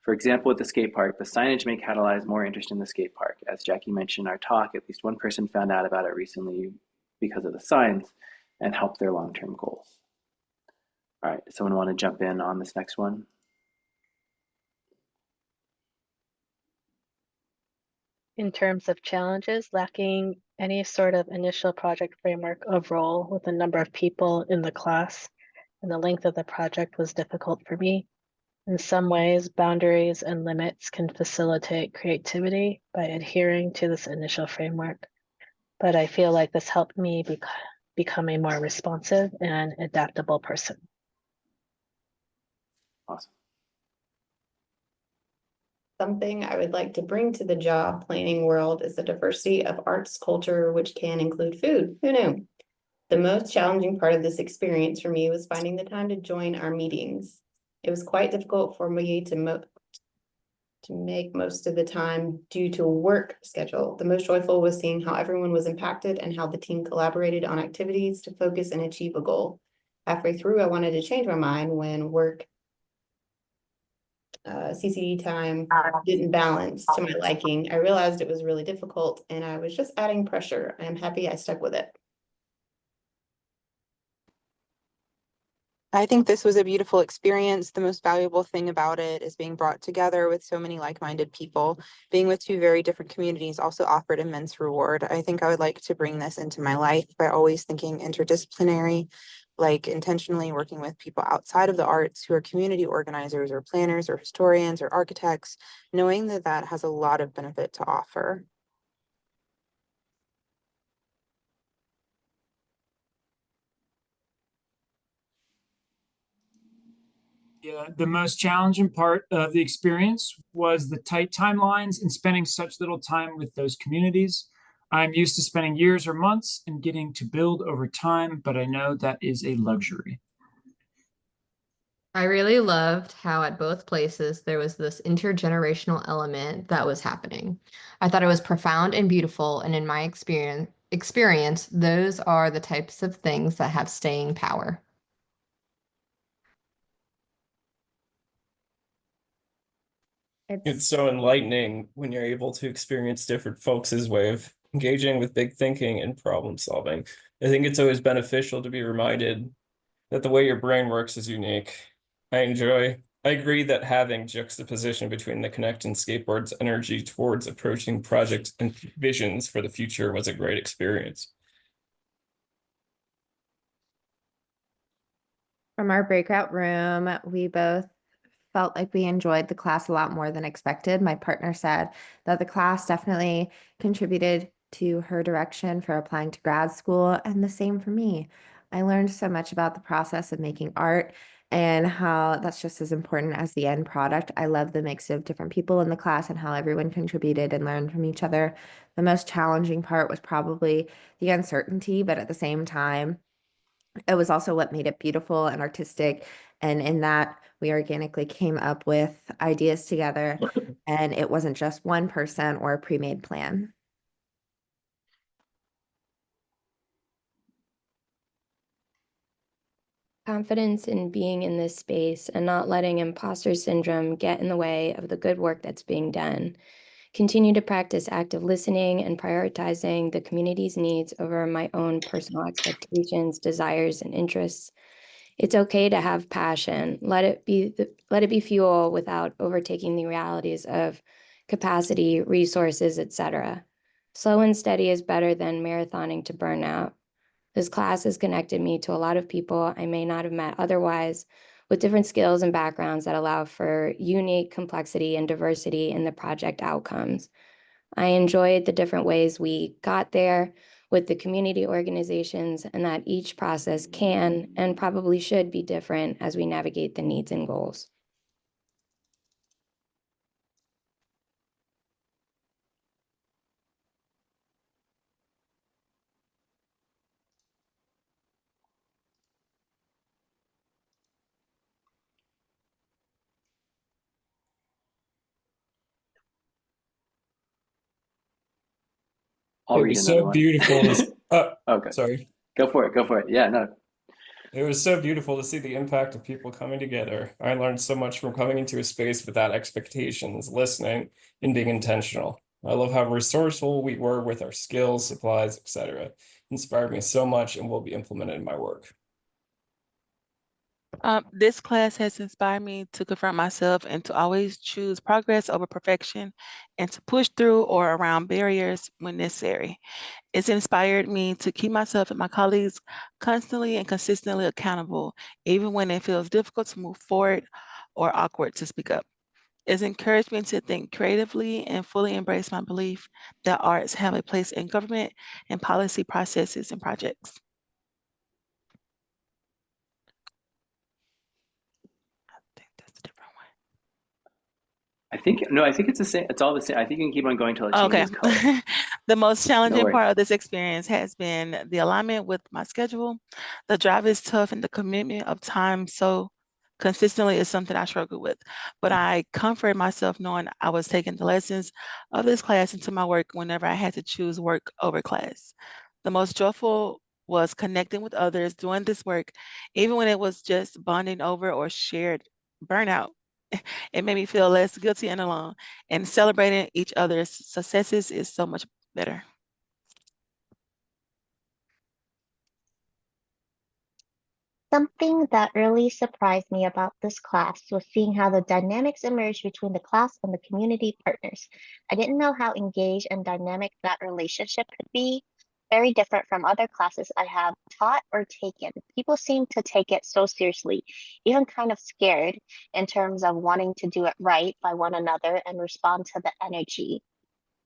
For example, with the skate park, the signage may catalyze more interest in the skate park. As Jackie mentioned in our talk, at least one person found out about it recently because of the signs and helped their long-term goals. All right, someone want to jump in on this next one? In terms of challenges, lacking any sort of initial project framework of role with a number of people in the class, and the length of the project was difficult for me. In some ways, boundaries and limits can facilitate creativity by adhering to this initial framework. But I feel like this helped me become a more responsive and adaptable person. Awesome. Something I would like to bring to the job planning world is the diversity of arts culture, which can include food. Who knew? The most challenging part of this experience for me was finding the time to join our meetings. It was quite difficult for me to make most of the time due to a work schedule. The most joyful was seeing how everyone was impacted and how the team collaborated on activities to focus and achieve a goal. Halfway through, I wanted to change my mind when work CCD time didn't balance to my liking. I realized it was really difficult and I was just adding pressure. I am happy I stuck with it. I think this was a beautiful experience. The most valuable thing about it is being brought together with so many like-minded people. Being with two very different communities also offered immense reward. I think I would like to bring this into my life by always thinking interdisciplinary, like intentionally working with people outside of the arts who are community organizers or planners or historians or architects, knowing that that has a lot of benefit to offer. Yeah, the most challenging part of the experience was the tight timelines and spending such little time with those communities. I'm used to spending years or months and getting to build over time, but I know that is a luxury. I really loved how at both places there was this intergenerational element that was happening. I thought it was profound and beautiful, and in my experience, those are the types of things that have staying power. It's so enlightening when you're able to experience different folks' way of engaging with big thinking and problem solving. I think it's always beneficial to be reminded that the way your brain works is unique. I agree that having juxtaposition between the Connect and Skateboard's energy towards approaching projects and visions for the future was a great experience. From our breakout room, we both felt like we enjoyed the class a lot more than expected. My partner said that the class definitely contributed to her direction for applying to grad school, and the same for me. I learned so much about the process of making art and how that's just as important as the end product. I love the mix of different people in the class and how everyone contributed and learned from each other. The most challenging part was probably the uncertainty, but at the same time, it was also what made it beautiful and artistic. And in that, we organically came up with ideas together, and it wasn't just one person or a pre-made plan. Confidence in being in this space and not letting imposter syndrome get in the way of the good work that's being done. Continue to practice active listening and prioritizing the community's needs over my own personal expectations, desires, and interests. It's okay to have passion. Let it be fuel without overtaking the realities of capacity, resources, etc. Slow and steady is better than marathoning to burnout. This class has connected me to a lot of people I may not have met otherwise, with different skills and backgrounds that allow for unique complexity and diversity in the project outcomes. I enjoyed the different ways we got there with the community organizations, and that each process can and probably should be different as we navigate the needs and goals. I'll It read was another so one. beautiful to Okay. sorry. Go for it. Go for it. Yeah, no. It was so beautiful to see the impact of people coming together. I learned so much from coming into a space without expectations, listening, and being intentional. I love how resourceful we were with our skills, supplies, etc. Inspired me so much and will be implemented in my work. This class has inspired me to confront myself and to always choose progress over perfection and to push through or around barriers when necessary. It's inspired me to keep myself and my colleagues constantly and consistently accountable, even when it feels difficult to move forward or awkward to speak up. It's encouraged me to think creatively and fully embrace my belief that arts have a place in government and policy processes and projects. I think that's a different one. I think it's the same. It's all the same. I think you can keep on going till it Okay. changes color. The most No challenging worries. part of this experience has been the alignment with my schedule. The drive is tough and the commitment of time so consistently is something I struggle with. But I comfort myself knowing I was taking the lessons of this class into my work whenever I had to choose work over class. The most joyful was connecting with others doing this work, even when it was just bonding over or shared burnout. It made me feel less guilty and alone. And celebrating each other's successes is so much better. Something that really surprised me about this class was seeing how the dynamics emerged between the class and the community partners. I didn't know how engaged and dynamic that relationship could be. Very different from other classes I have taught or taken. People seem to take it so seriously, even kind of scared in terms of wanting to do it right by one another and respond to the energy.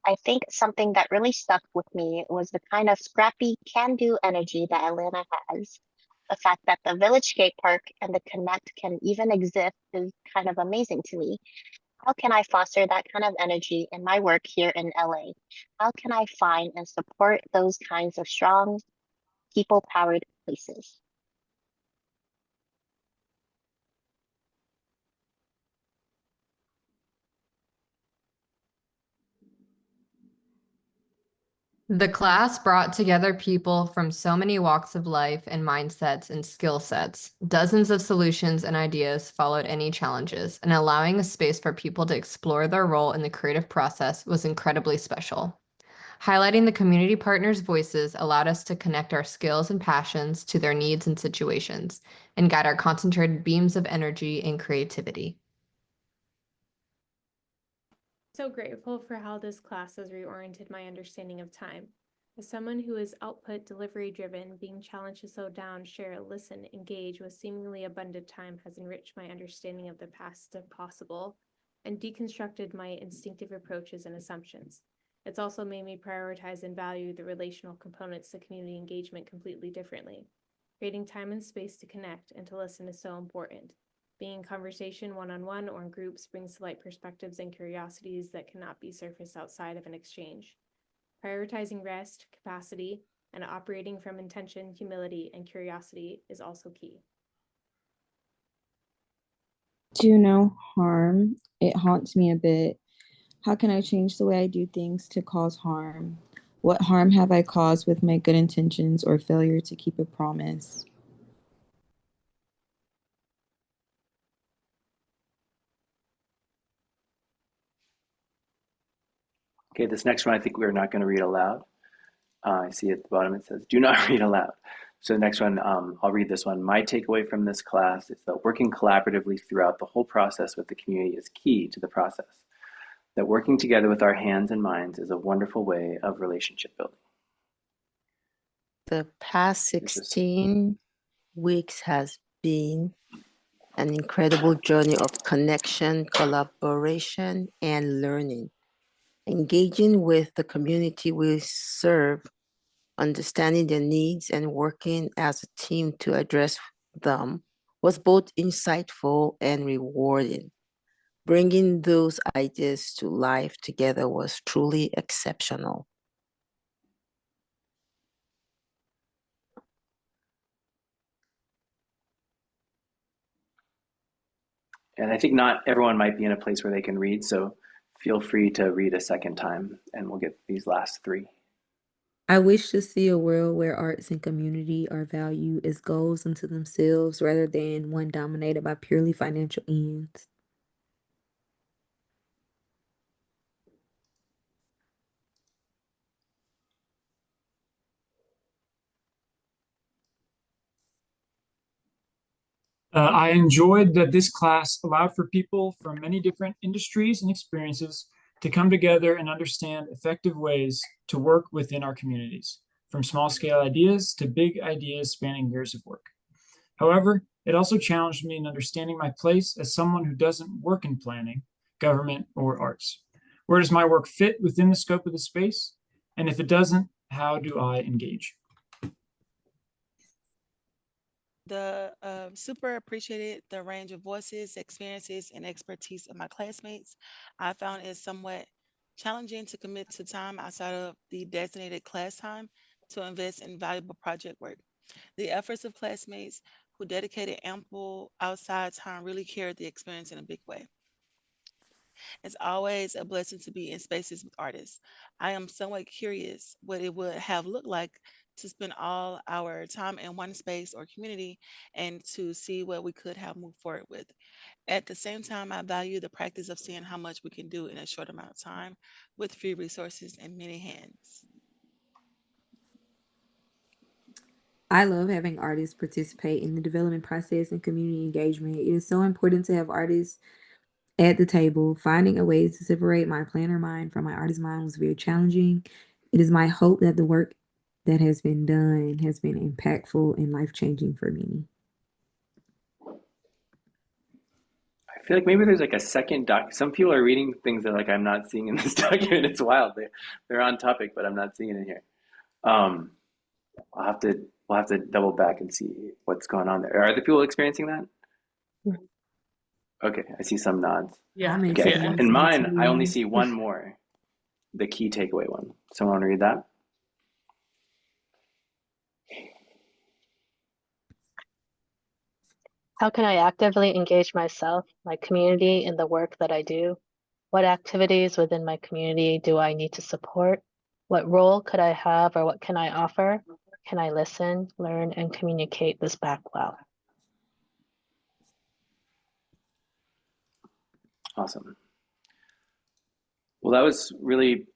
I think something that really stuck with me was the kind of scrappy, can do energy that Atlanta has. The fact that the Village Skate Park and the Connect can even exist is kind of amazing to me. How can I foster that kind of energy in my work here in LA? How can I find and support those kinds of strong, people powered places? The class brought together people from so many walks of life and mindsets and skill sets. Dozens of solutions and ideas followed any challenges, and allowing a space for people to explore their role in the creative process was incredibly special. Highlighting the community partners' voices allowed us to connect our skills and passions to their needs and situations, and guide our concentrated beams of energy and creativity. So grateful for how this class has reoriented my understanding of time. As someone who is output delivery driven, being challenged to slow down, share, listen, engage with seemingly abundant time has enriched my understanding of the past if possible and deconstructed my instinctive approaches and assumptions. It's also made me prioritize and value the relational components to community engagement completely differently. Creating time and space to connect and to listen is so important. Being in conversation one-on-one or in groups brings to light perspectives and curiosities that cannot be surfaced outside of an exchange. Prioritizing rest, capacity, and operating from intention, humility, and curiosity is also key. Do no harm. It haunts me a bit. How can I change the way I do things to cause harm? What harm have I caused with my good intentions or failure to keep a promise? Okay, this next one I think we're not going to read aloud. I see at the bottom it says, do not read aloud. So the next one, I'll read this one. My takeaway from this class is that working collaboratively throughout the whole process with the community is key to the process. That working together with our hands and minds is a wonderful way of relationship building. The past 16 weeks has been an incredible journey of connection, collaboration, and learning. Engaging with the community we serve, understanding their needs, and working as a team to address them was both insightful and rewarding. Bringing those ideas to life together was truly exceptional. And I think not everyone might be in a place where they can read, so feel free to read a second time and we'll get these last three. I wish to see a world where arts and community are valued as goals unto themselves rather than one dominated by purely financial ends. I enjoyed that this class allowed for people from many different industries and experiences to come together and understand effective ways to work within our communities, from small scale ideas to big ideas spanning years of work. However, it also challenged me in understanding my place as someone who doesn't work in planning, government, or arts. Where does my work fit within the scope of the space? And if it doesn't, how do I engage? Super appreciated the range of voices, experiences, and expertise of my classmates. I found it somewhat challenging to commit to time outside of the designated class time to invest in valuable project work. The efforts of classmates who dedicated ample outside time really carried the experience in a big way. It's always a blessing to be in spaces with artists. I am somewhat curious what it would have looked like to spend all our time in one space or community and to see what we could have moved forward with. At the same time, I value the practice of seeing how much we can do in a short amount of time with few resources and many hands. I love having artists participate in the development process and community engagement. It is so important to have artists at the table. Finding a way to separate my planner mind from my artist mind was very challenging. It is my hope that the work that has been done has been impactful and life-changing for many. I feel like maybe there's like a second some people are reading things that like I'm not seeing in this document. It's wild. They're on topic, but I'm not seeing it in here. We'll have to double back and see what's going on there. Are other people experiencing that? Okay, I see some nods. Yeah. Okay. Yeah. In mine, I only see one more, the key takeaway one. Someone want to read that? How can I actively engage myself, my community, in the work that I do? What activities within my community do I need to support? What role could I have or what can I offer? Can I listen, learn, and communicate this back well? Awesome. Well, that was really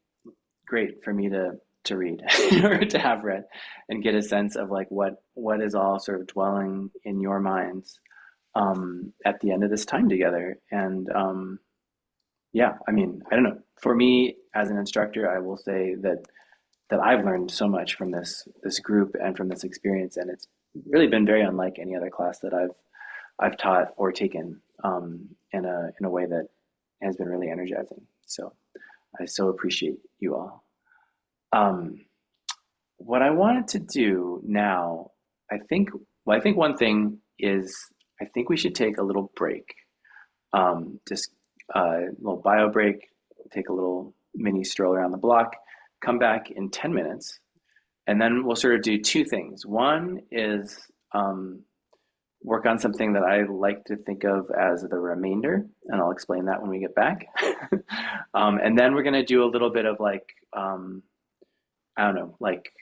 great for me to read or to have read and get a sense of like what is all sort of dwelling in your minds at the end of this time together. And yeah, I mean, I don't know. For me as an instructor, I will say that I've learned so much from this group and from this experience, and it's really been very unlike any other class that I've taught or taken in a way that has been really energizing. So I so appreciate you all. What I wanted to do now, I think one thing is I think we should take a little break, just a little bio break, take a little mini stroll around the block, come back in 10 minutes, and then we'll sort of do two things. One is work on something that I like to think of as the remainder, and I'll explain that when we get back. And then we're going to do a little bit of like, I don't know, like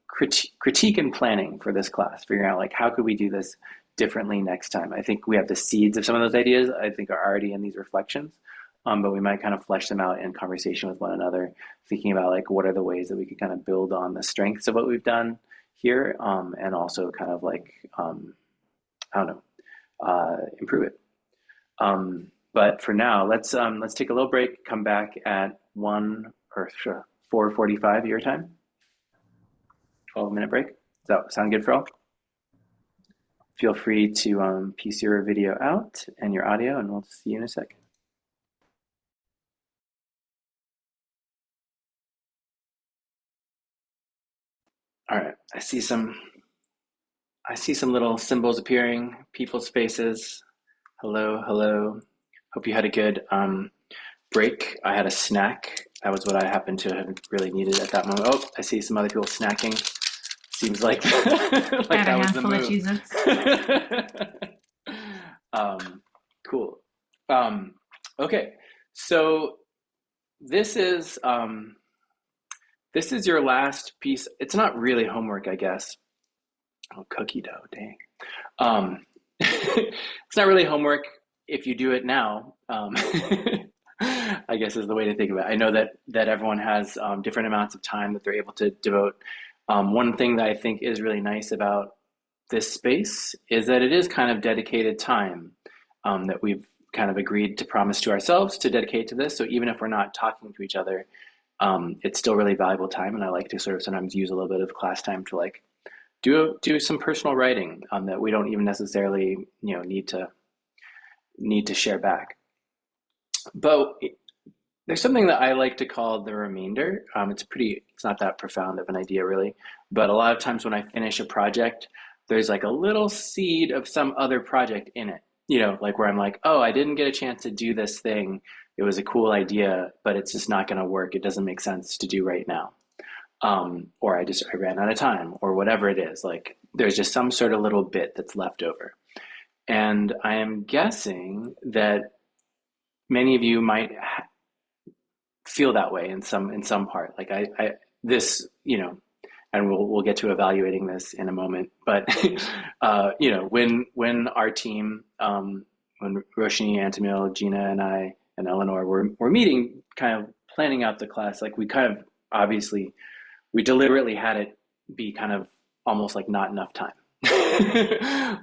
critique and planning for this class, figuring out like how could we do this differently next time. I think we have the seeds of some of those ideas I think are already in these reflections, but we might kind of flesh them out in conversation with one another, thinking about like what are the ways that we could kind of build on the strengths of what we've done here, and also kind of like I don't know, improve it. But for now, let's take a little break. Come back at 4:45 your time. 12-minute break. Does that sound good for all? Feel free to piece your video out and your audio, and we'll see you in a second. All right, I see some little symbols appearing, people's faces. Hello, hello. Hope you had a good break. I had a snack. That was what I happened to have really needed at that moment. Oh, I see some other people snacking. Seems like like that was the move. Cool. Okay, so this is your last piece. It's not really homework, I guess. Oh, cookie dough, dang. It's not really homework if you do it now. I guess is the way to think of it. I know that everyone has different amounts of time that they're able to devote. One thing that I think is really nice about this space is that it is kind of dedicated time that we've kind of agreed to promise to ourselves to dedicate to this. So even if we're not talking to each other, it's still really valuable time. And I like to sort of sometimes use a little bit of class time to like do some personal writing that we don't even necessarily need to share back. But There's something that I like to call the remainder. It's not that profound of an idea really, but a lot of times when I finish a project, there's like a little seed of some other project in it. Like where I'm like, oh, I didn't get a chance to do this thing. It was a cool idea, but it's just not going to work. It doesn't make sense to do right now. Or I ran out of time or whatever it is. Like there's just some sort of little bit that's left over. And I am guessing that many of you might feel that way in some part. Like this, and we'll get to evaluating this in a moment. But when our team, when Roshani, Antamil, Gina, and I and Eleanor were meeting, kind of planning out the class, like we kind of obviously we deliberately had it be kind of almost like not enough time.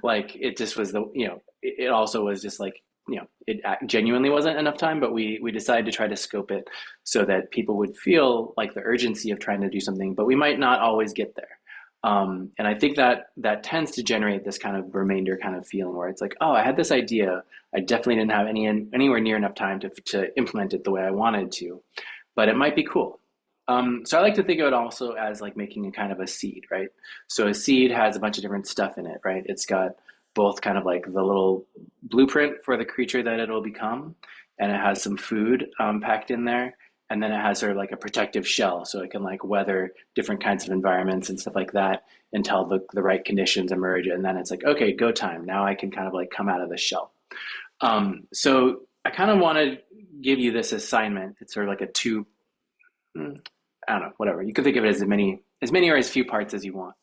Like it just was it also was just like it genuinely wasn't enough time, but we decided to try to scope it so that people would feel like the urgency of trying to do something, but we might not always get there. And I think that tends to generate this kind of remainder kind of feeling where it's like, oh, I had this idea. I definitely didn't have anywhere near enough time to implement it the way I wanted to, but it might be cool. So I like to think of it also as like making a kind of a seed, right? So a seed has a bunch of different stuff in it, right? It's got both kind of like the little blueprint for the creature that it'll become, and it has some food packed in there, and then it has sort of like a protective shell, so it can like weather different kinds of environments and stuff like that until the right conditions emerge, and then it's like, okay, go time. Now I can kind of like come out of the shell. So I kind of want to give you this assignment. It's sort of like a I don't know, whatever. You can think of it as many or as few parts as you want.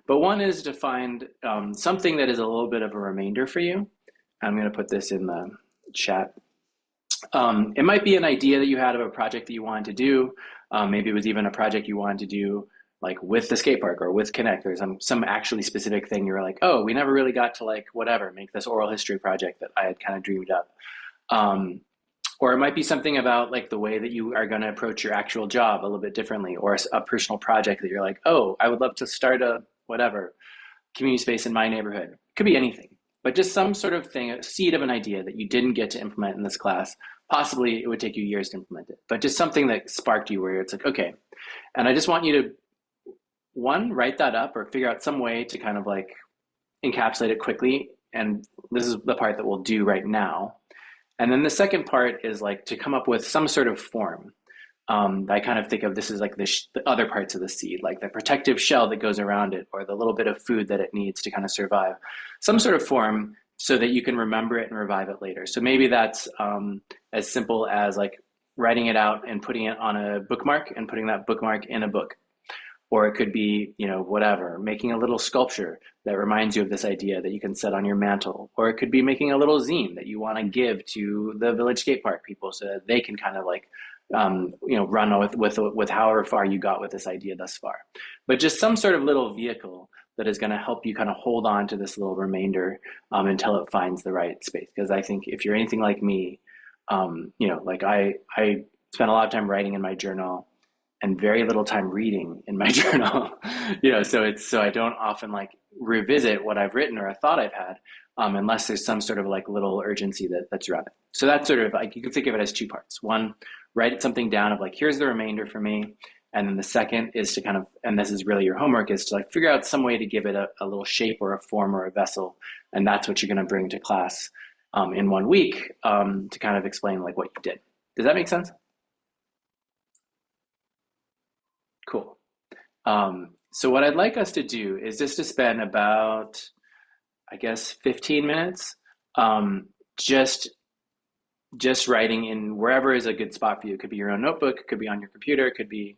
But one is to find something that is a little bit of a remainder for you. I'm going to put this in the chat. It might be an idea that you had of a project that you wanted to do. Maybe it was even a project you wanted to do like with the skate park or with Connect. There's some actually specific thing you were like, oh, we never really got to like whatever, make this oral history project that I had kind of dreamed up. Or it might be something about like the way that you are going to approach your actual job a little bit differently, or a personal project that you're like, oh, I would love to start a whatever community space in my neighborhood. It could be anything, but just some sort of thing, a seed of an idea that you didn't get to implement in this class. Possibly it would take you years to implement it, but just something that sparked you where it's like, okay. And I just want you to, one, write that up or figure out some way to kind of like encapsulate it quickly. And this is the part that we'll do right now. And then the second part is like to come up with some sort of form. I kind of think of this as like the other parts of the seed, like the protective shell that goes around it, or the little bit of food that it needs to kind of survive. Some sort of form so that you can remember it and revive it later. So maybe that's as simple as like writing it out and putting it on a bookmark and putting that bookmark in a book. Or it could be, whatever, making a little sculpture that reminds you of this idea that you can set on your mantle. Or it could be making a little zine that you want to give to the village skate park people so that they can kind of like, run with however far you got with this idea thus far. But just some sort of little vehicle that is going to help you kind of hold on to this little remainder until it finds the right space. Because I think if you're anything like me, like I spent a lot of time writing in my journal and very little time reading in my journal, so I don't often like revisit what I've written or a thought I've had, unless there's some sort of like little urgency that's around it. So that's sort of like, you can think of it as two parts. One, write something down of like, here's the remainder for me. And then the second is to kind of, and this is really your homework, is to like figure out some way to give it a little shape or a form or a vessel. And that's what you're going to bring to class in 1 week to kind of explain like what you did. Does that make sense? Cool. So what I'd like us to do is just to spend about, I guess, 15 minutes just writing in wherever is a good spot for you. It could be your own notebook, it could be on your computer, it could be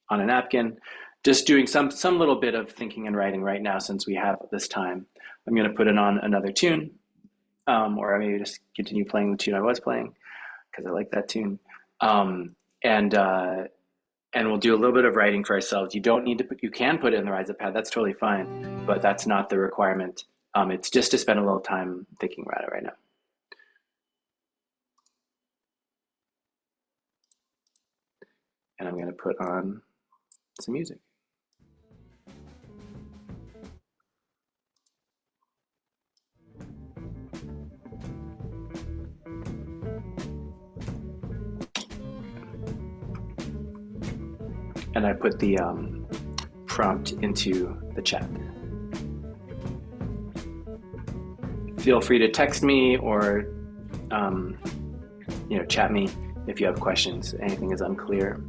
on a napkin. Just doing some little bit of thinking and writing right now since we have this time. I'm going to put it on another tune, or maybe just continue playing the tune I was playing because I like that tune. And we'll do a little bit of writing for ourselves. You don't need to you can put it in the Rise Up pad, that's totally fine, but that's not the requirement. It's just to spend a little time thinking about it right now. And I'm gonna put on some music. and I put the prompt into the chat. Feel free to text me or chat me if you have questions, anything is unclear.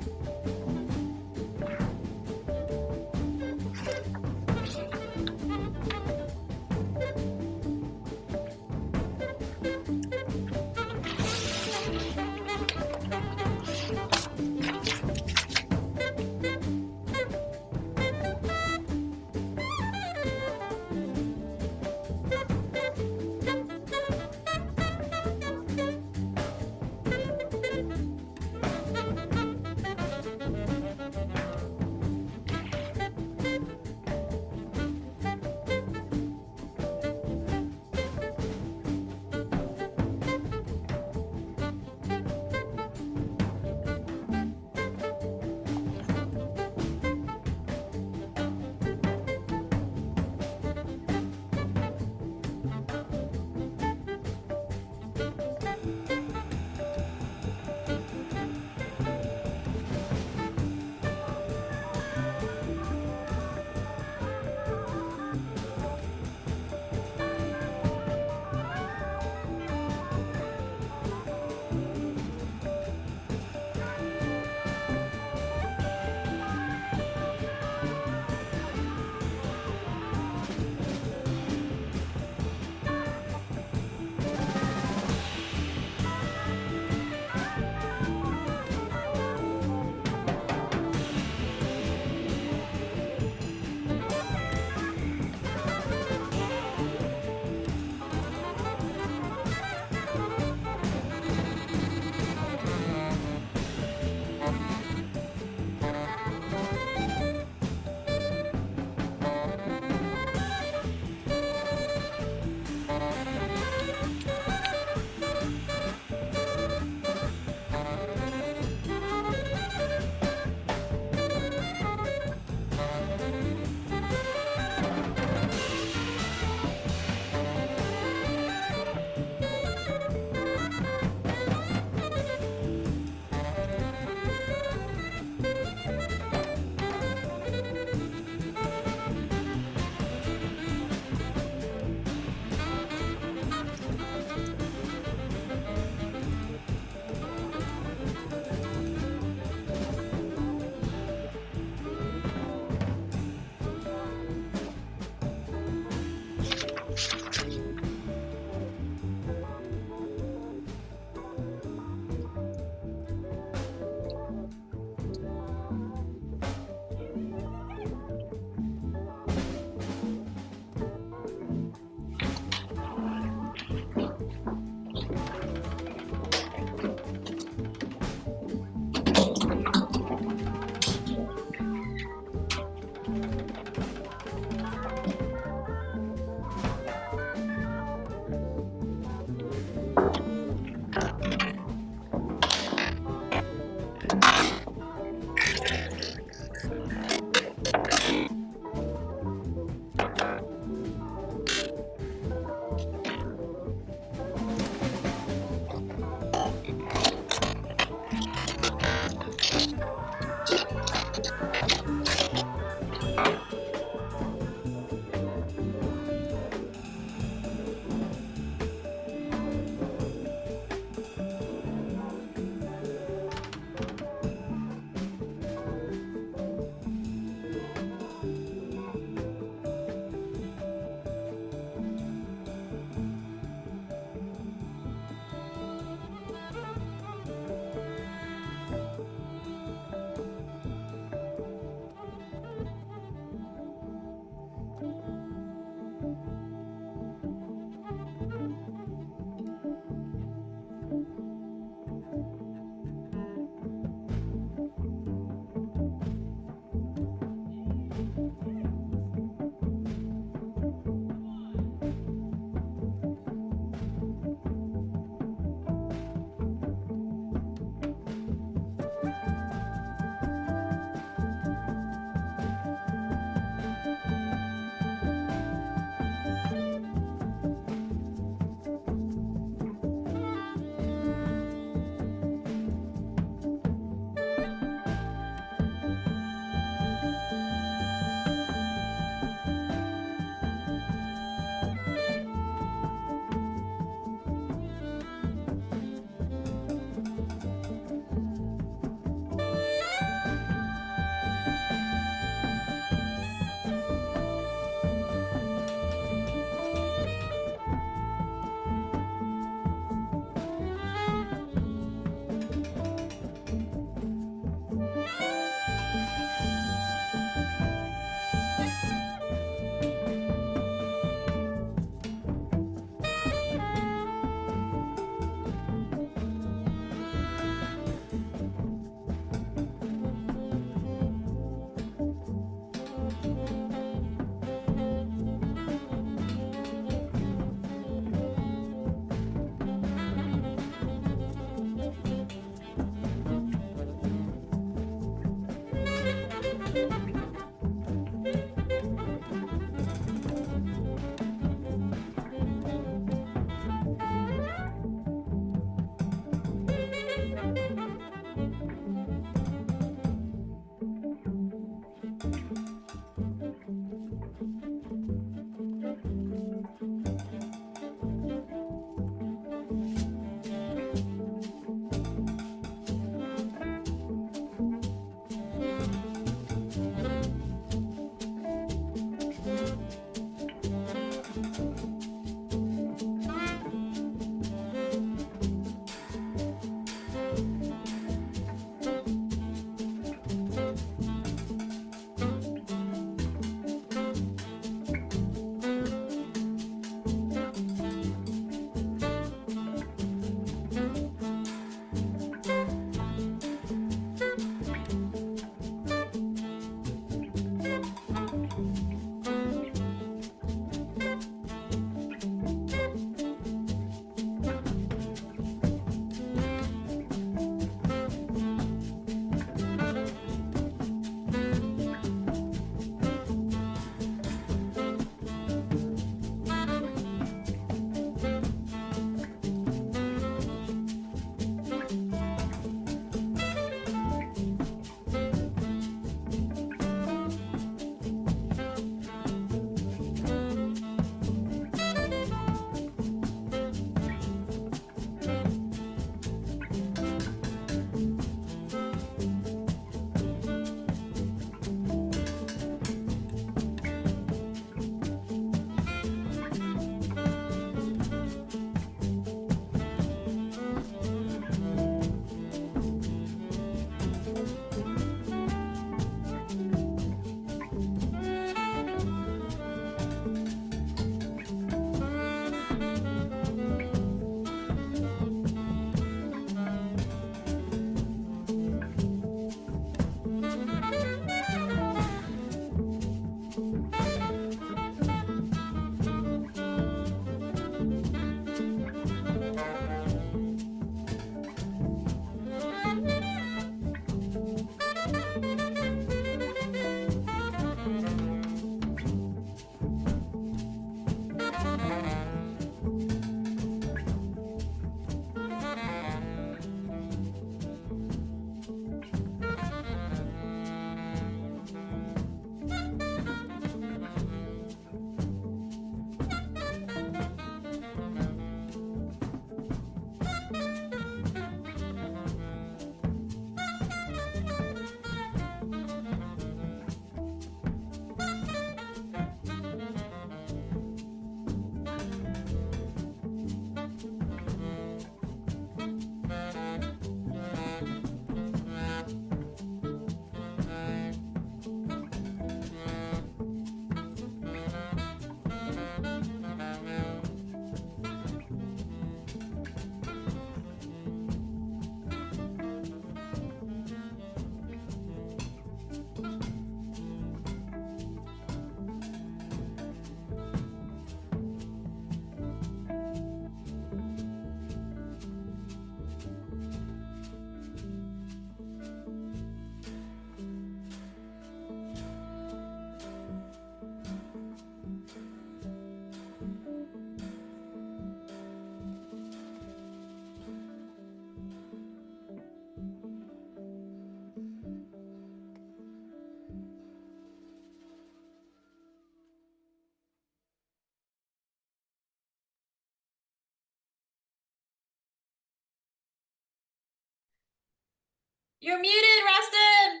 You're muted, Rosten.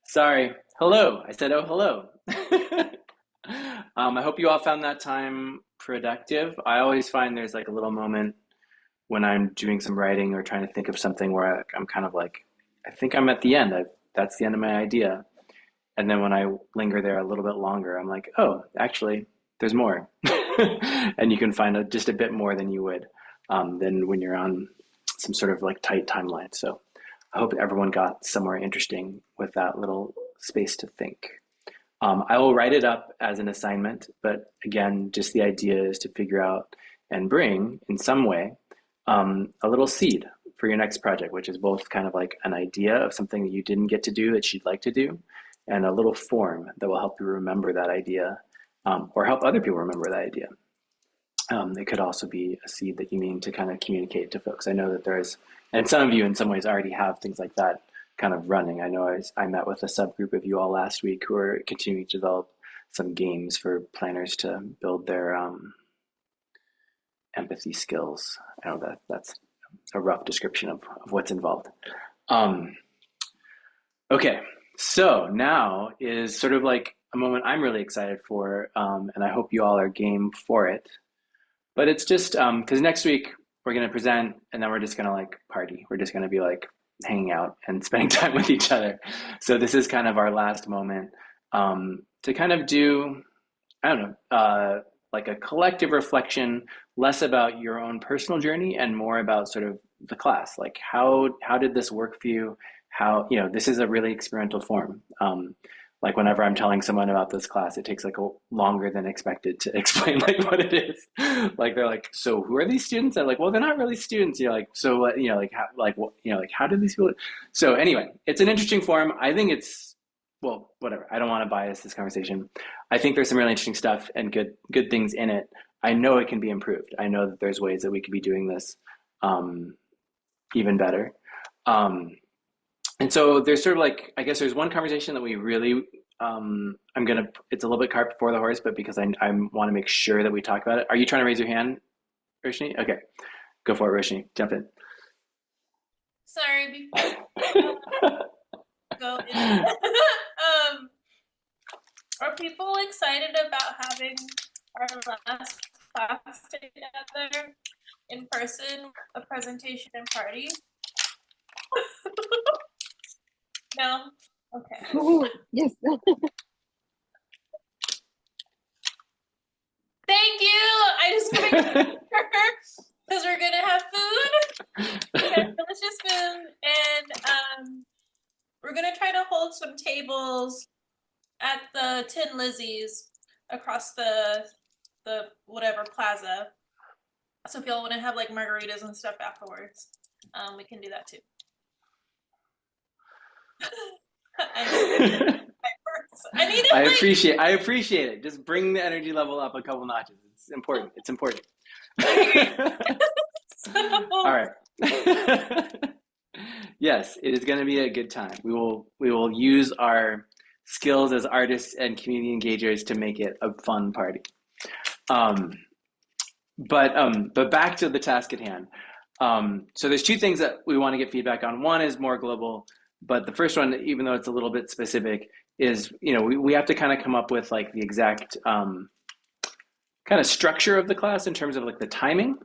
Sorry. Hello. I said, oh, hello. I hope you all found that time productive. I always find there's like a little moment when I'm doing some writing or trying to think of something where I'm kind of like, I think I'm at the end. That's the end of my idea. And then when I linger there a little bit longer, I'm like, oh, actually, there's more. And you can find just a bit more than you would than when you're on some sort of like tight timeline. So I hope everyone got somewhere interesting with that little space to think. I will write it up as an assignment, but again, just the idea is to figure out and bring in some way a little seed for your next project, which is both kind of like an idea of something that you didn't get to do that you'd like to do, and a little form that will help you remember that idea or help other people remember that idea. It could also be a seed that you mean to kind of communicate to folks. I know that there's, and some of you in some ways already have things like that kind of running. I know I met with a subgroup of you all last week who are continuing to develop some games for planners to build their empathy skills. I know that's a rough description of what's involved. Okay, so now is sort of like a moment I'm really excited for, and I hope you all are game for it. But it's just because next week we're going to present and then we're just going to like party. We're just going to be like hanging out and spending time with each other. So this is kind of our last moment to kind of do, I don't know, like a collective reflection, less about your own personal journey and more about sort of the class. Like how did this work for you? How, this is a really experimental form. Like whenever I'm telling someone about this class, it takes like longer than expected to explain like what it is. Like they're like, so who are these students? I'm like, well, they're not really students. You're like, so like how, like what, like how did these people? So anyway, it's an interesting form. I think it's, well, whatever. I don't want to bias this conversation. I think there's some really interesting stuff and good things in it. I know it can be improved. I know that there's ways that we could be doing this even better. And so there's sort of like, I guess there's one conversation that we really, it's a little bit cart before the horse, but because I want to make sure that we talk about it. Are you trying to raise your hand, Roshani? Okay, go for it, Roshani, jump in. Sorry, before go in. Are people excited about having our last class together in person, a presentation and party? No? Okay. Ooh, yes. Thank you! I just want to make sure, because we're going to have food. We have delicious food, and we're going to try to hold some tables at the Tin Lizzie's across the whatever plaza. So if y'all want to have like margaritas and stuff afterwards, we can do that too. I appreciate it. Just bring the energy level up a couple notches. It's important. It's important. All right. Yes, it is going to be a good time. We will use our skills as artists and community engagers to make it a fun party. But back to the task at hand. So there's two things that we want to get feedback on. One is more global, but the first one, even though it's a little bit specific, is we have to kind of come up with like the exact kind of structure of the class in terms of like the timing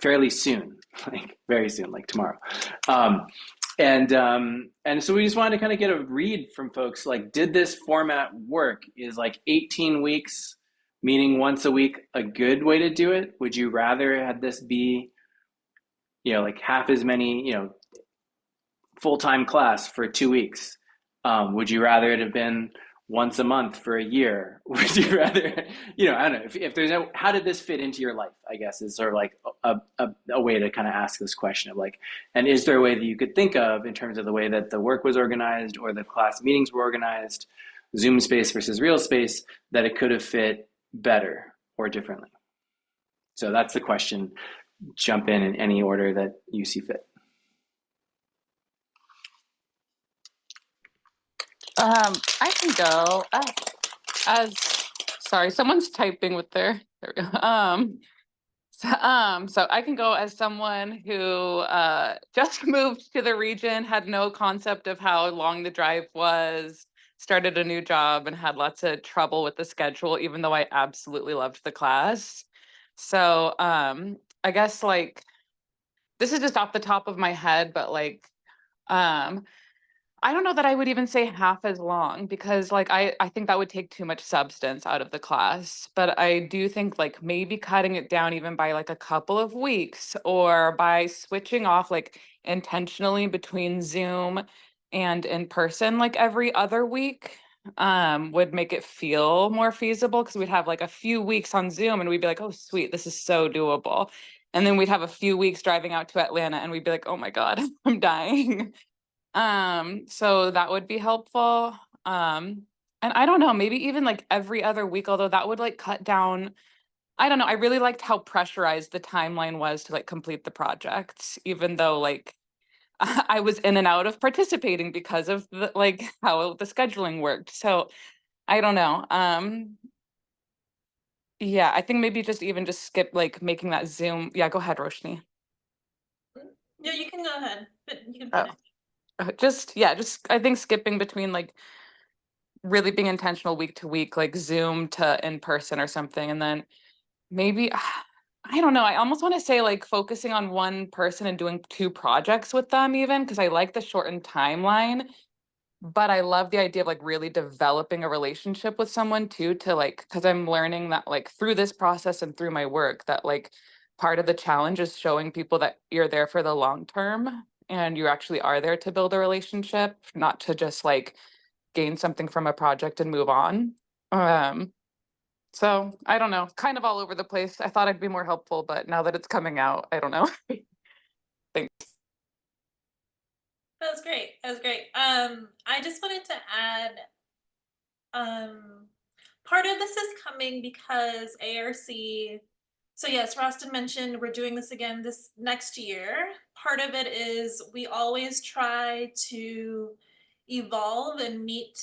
fairly soon, like very soon, like tomorrow. And so we just wanted to kind of get a read from folks, like, did this format work? Is like 18 weeks, meaning once a week, a good way to do it? Would you rather have this be, like half as many, full-time class for 2 weeks? Would you rather it have been once a month for a year? Would you rather, I don't know, if there's no, how did this fit into your life, I guess, is sort of like a way to kind of ask this question of like, and is there a way that you could think of in terms of the way that the work was organized or the class meetings were organized, Zoom space versus real space, that it could have fit better or differently? So that's the question. Jump in any order that you see fit. I can go. Sorry, someone's typing with there we go. So I can go as someone who just moved to the region, had no concept of how long the drive was, started a new job, and had lots of trouble with the schedule, even though I absolutely loved the class. So I guess like this is just off the top of my head, but like um, I don't know that I would even say half as long because like I think that would take too much substance out of the class. But I do think like maybe cutting it down even by like a couple of weeks or by switching off like intentionally between Zoom and in person like every other week would make it feel more feasible because we'd have like a few weeks on Zoom and we'd be like, oh sweet, this is so doable. And then we'd have a few weeks driving out to Atlanta and we'd be like, oh my God, I'm dying. So that would be helpful. And I don't know, maybe even like every other week, although that would like cut down. I don't know. I really liked how pressurized the timeline was to like complete the project, even though like I was in and out of participating because of the like how the scheduling worked. So I don't know. Yeah, I think maybe just even just skip like making that Zoom. Yeah, go ahead, Roshni. Yeah, you can go ahead, but you can Oh. finish. Just I think skipping between like really being intentional week to week, like Zoom to in person or something. And then maybe, I don't know, I almost want to say like focusing on one person and doing 2 projects with them, even because I like the shortened timeline. But I love the idea of like really developing a relationship with someone too, to like, because I'm learning that like through this process and through my work, that like part of the challenge is showing people that you're there for the long term and you actually are there to build a relationship, not to just like gain something from a project and move on. So I don't know, kind of all over the place. I thought I'd be more helpful, but now that it's coming out, I don't know. Thanks. That was great. That was great. I just wanted to add, part of this is coming because ARC. So yes, Rosten mentioned we're doing this again this next year. Part of it is we always try to evolve and meet,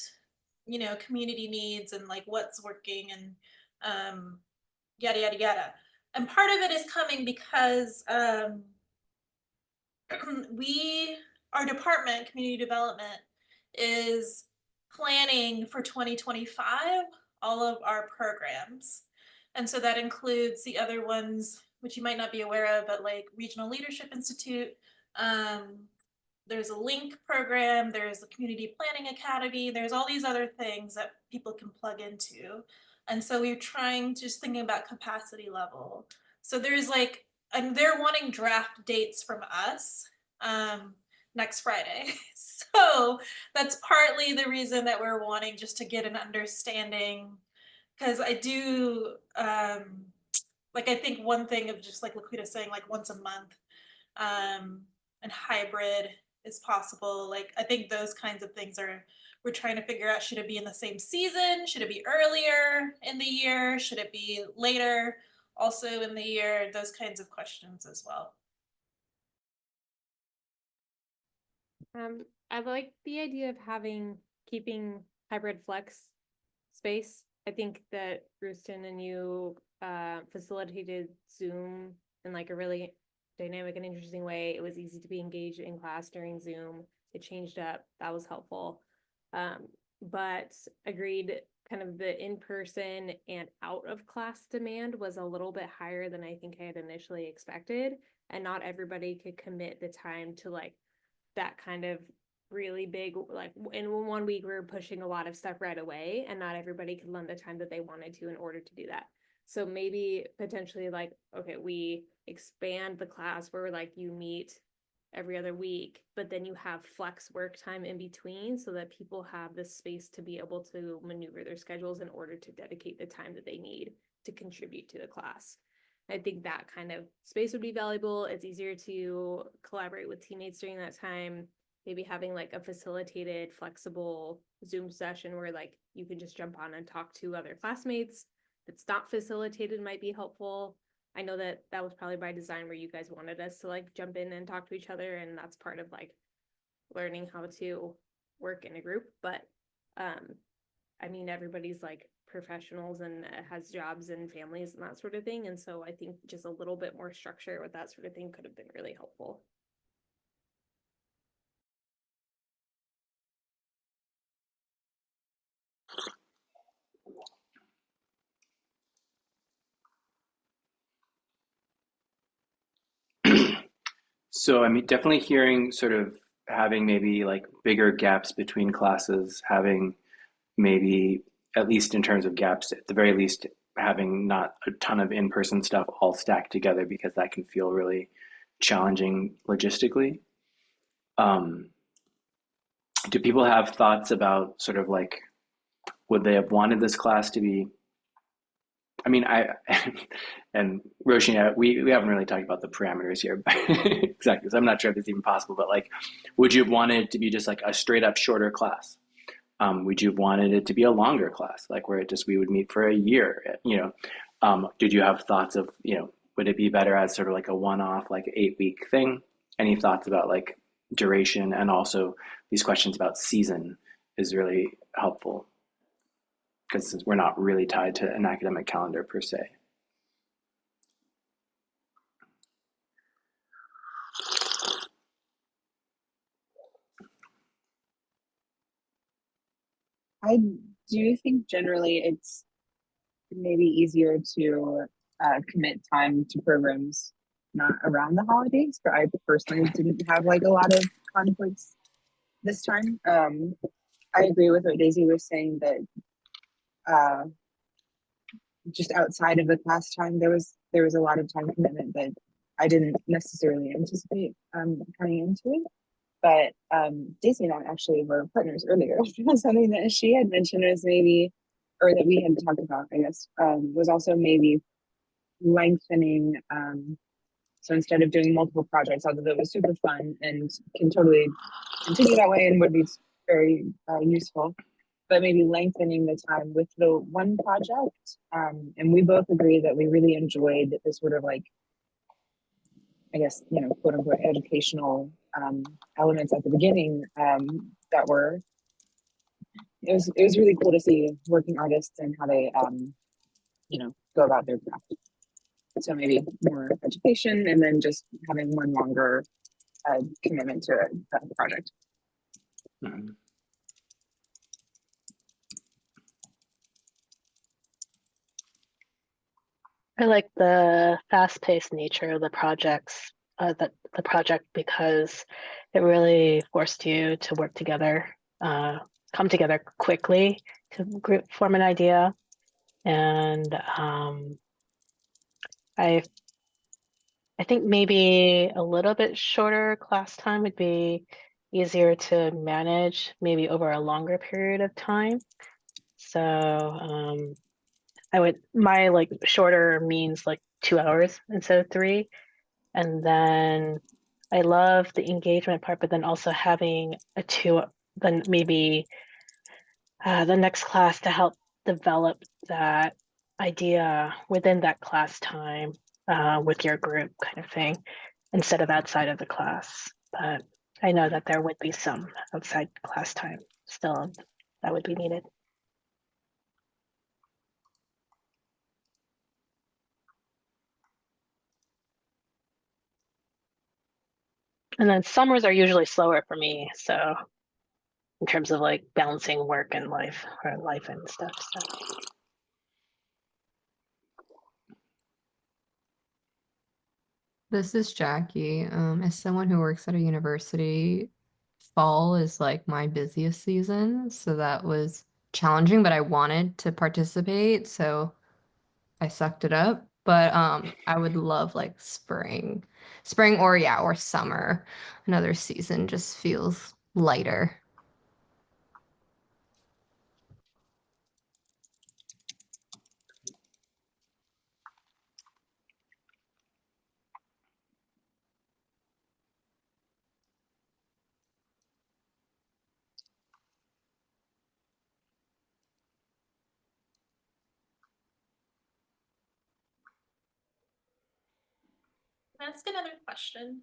you know, community needs and like what's working and yada yada yada. And part of it is coming because our department, community development, is planning for 2025 all of our programs. And so that includes the other ones, which you might not be aware of, but like Regional Leadership Institute. There's a LINK program, there's the Community Planning Academy, there's all these other things that people can plug into. And so we're trying, just thinking about capacity level. So there's like, and they're wanting draft dates from us next Friday. So that's partly the reason that we're wanting just to get an understanding, because I do, like, I think one thing of just like Laquita saying, like once a month, and hybrid is possible. Like, I think those kinds of things we're trying to figure out, should it be in the same season? Should it be earlier in the year? Should it be later also in the year? Those kinds of questions as well. I like the idea of keeping hybrid flex space. I think that Rosten and you facilitated Zoom in like a really dynamic and interesting way. It was easy to be engaged in class during Zoom. It changed up. That was helpful. But agreed, kind of the in-person and out of class demand was a little bit higher than I think I had initially expected. And not everybody could commit the time to like that kind of really big, like in 1 week we were pushing a lot of stuff right away, and not everybody could lend the time that they wanted to in order to do that. So maybe potentially like, okay, we expand the class where like you meet every other week, but then you have flex work time in between so that people have the space to be able to maneuver their schedules in order to dedicate the time that they need to contribute to the class. I think that kind of space would be valuable. It's easier to collaborate with teammates during that time. Maybe having like a facilitated, flexible Zoom session where like you can just jump on and talk to other classmates. If it's not facilitated, might be helpful. I know that that was probably by design where you guys wanted us to like jump in and talk to each other, and that's part of like learning how to work in a group. But I mean, everybody's like professionals and has jobs and families and that sort of thing. And so I think just a little bit more structure with that sort of thing could have been really helpful. So I mean, definitely hearing sort of having maybe like bigger gaps between classes, having maybe at least in terms of gaps, at the very least, having not a ton of in-person stuff all stacked together because that can feel really challenging logistically. Um, do people have thoughts about sort of like, would they have wanted this class to be? I mean, I and Roshani, we haven't really talked about the parameters here, but exactly. So I'm not sure if it's even possible, but like, would you have wanted it to be just like a straight up shorter class? Would you have wanted it to be a longer class, like where it just we would meet for a year? You know, did you have thoughts of would it be better as sort of like a one-off, like 8-week thing? Any thoughts about like duration and also these questions about season is really helpful because we're not really tied to an academic calendar per se. I do think generally it's maybe easier to commit time to programs not around the holidays, but I personally didn't have like a lot of conflicts this time. I agree with what Daisy was saying that just outside of the class time, there was a lot of time commitment that I didn't necessarily anticipate coming into it. But Daisy and I actually were partners earlier. Something that she had mentioned was maybe, or that we had talked about, I guess, was also maybe lengthening. So instead of doing multiple projects, although it was super fun and can totally continue that way and would be very useful, but maybe lengthening the time with the one project. And we both agree that we really enjoyed the sort of like, I guess, quote unquote educational elements at the beginning that were, it was really cool to see working artists and how they, go about their craft. So maybe more education and then just having one longer commitment to a project. Mm-hmm. I like the fast-paced nature of the projects, the project, because it really forced you to work together, come together quickly to form an idea. And I think maybe a little bit shorter class time would be easier to manage, maybe over a longer period of time. So my like shorter means like 2 hours instead of 3. And then I love the engagement part, but then also having then maybe the next class to help develop that idea within that class time with your group kind of thing, instead of outside of the class. But I know that there would be some outside class time still that would be needed. And then summers are usually slower for me, so in terms of like balancing work and life, or life and stuff. So. This is Jackie. As someone who works at a university, fall is like my busiest season, so that was challenging, but I wanted to participate, so I sucked it up. But I would love like spring. Spring or summer. Another season just feels lighter. Can I ask another question?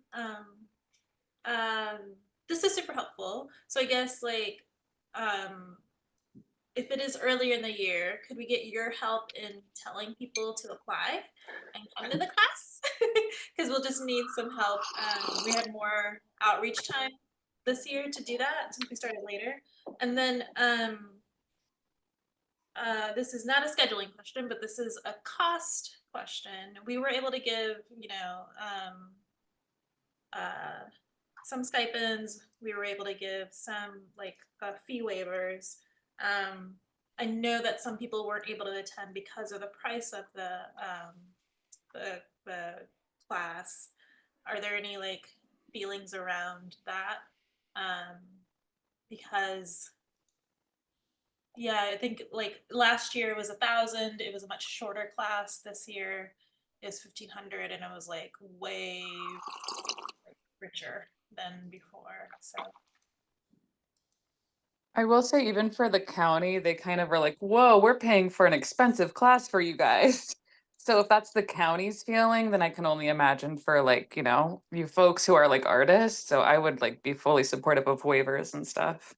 This is super helpful. So I guess like if it is earlier in the year, could we get your help in telling people to apply and come to the class? Because we'll just need some help. We had more outreach time this year to do that since we started later. And then this is not a scheduling question, but this is a cost question. We were able to give, some stipends. We were able to give some like fee waivers. I know that some people weren't able to attend because of the price of the class. Are there any like feelings around that? Because yeah, I think like last year was 1,000. It was a much shorter class. This year is 1,500, and it was like way richer than before. So I will say, even for the county, they kind of are like, whoa, we're paying for an expensive class for you guys. So if that's the county's feeling, then I can only imagine for like, you folks who are like artists. So I would like be fully supportive of waivers and stuff.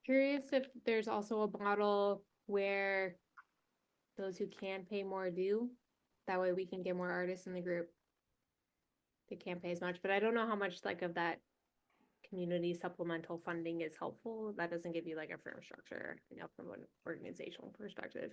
Curious if there's also a model where those who can pay more do. That way we can get more artists in the group. They can't pay as much, but I don't know how much like of that community supplemental funding is helpful. That doesn't give you like a firm structure, from an organizational perspective.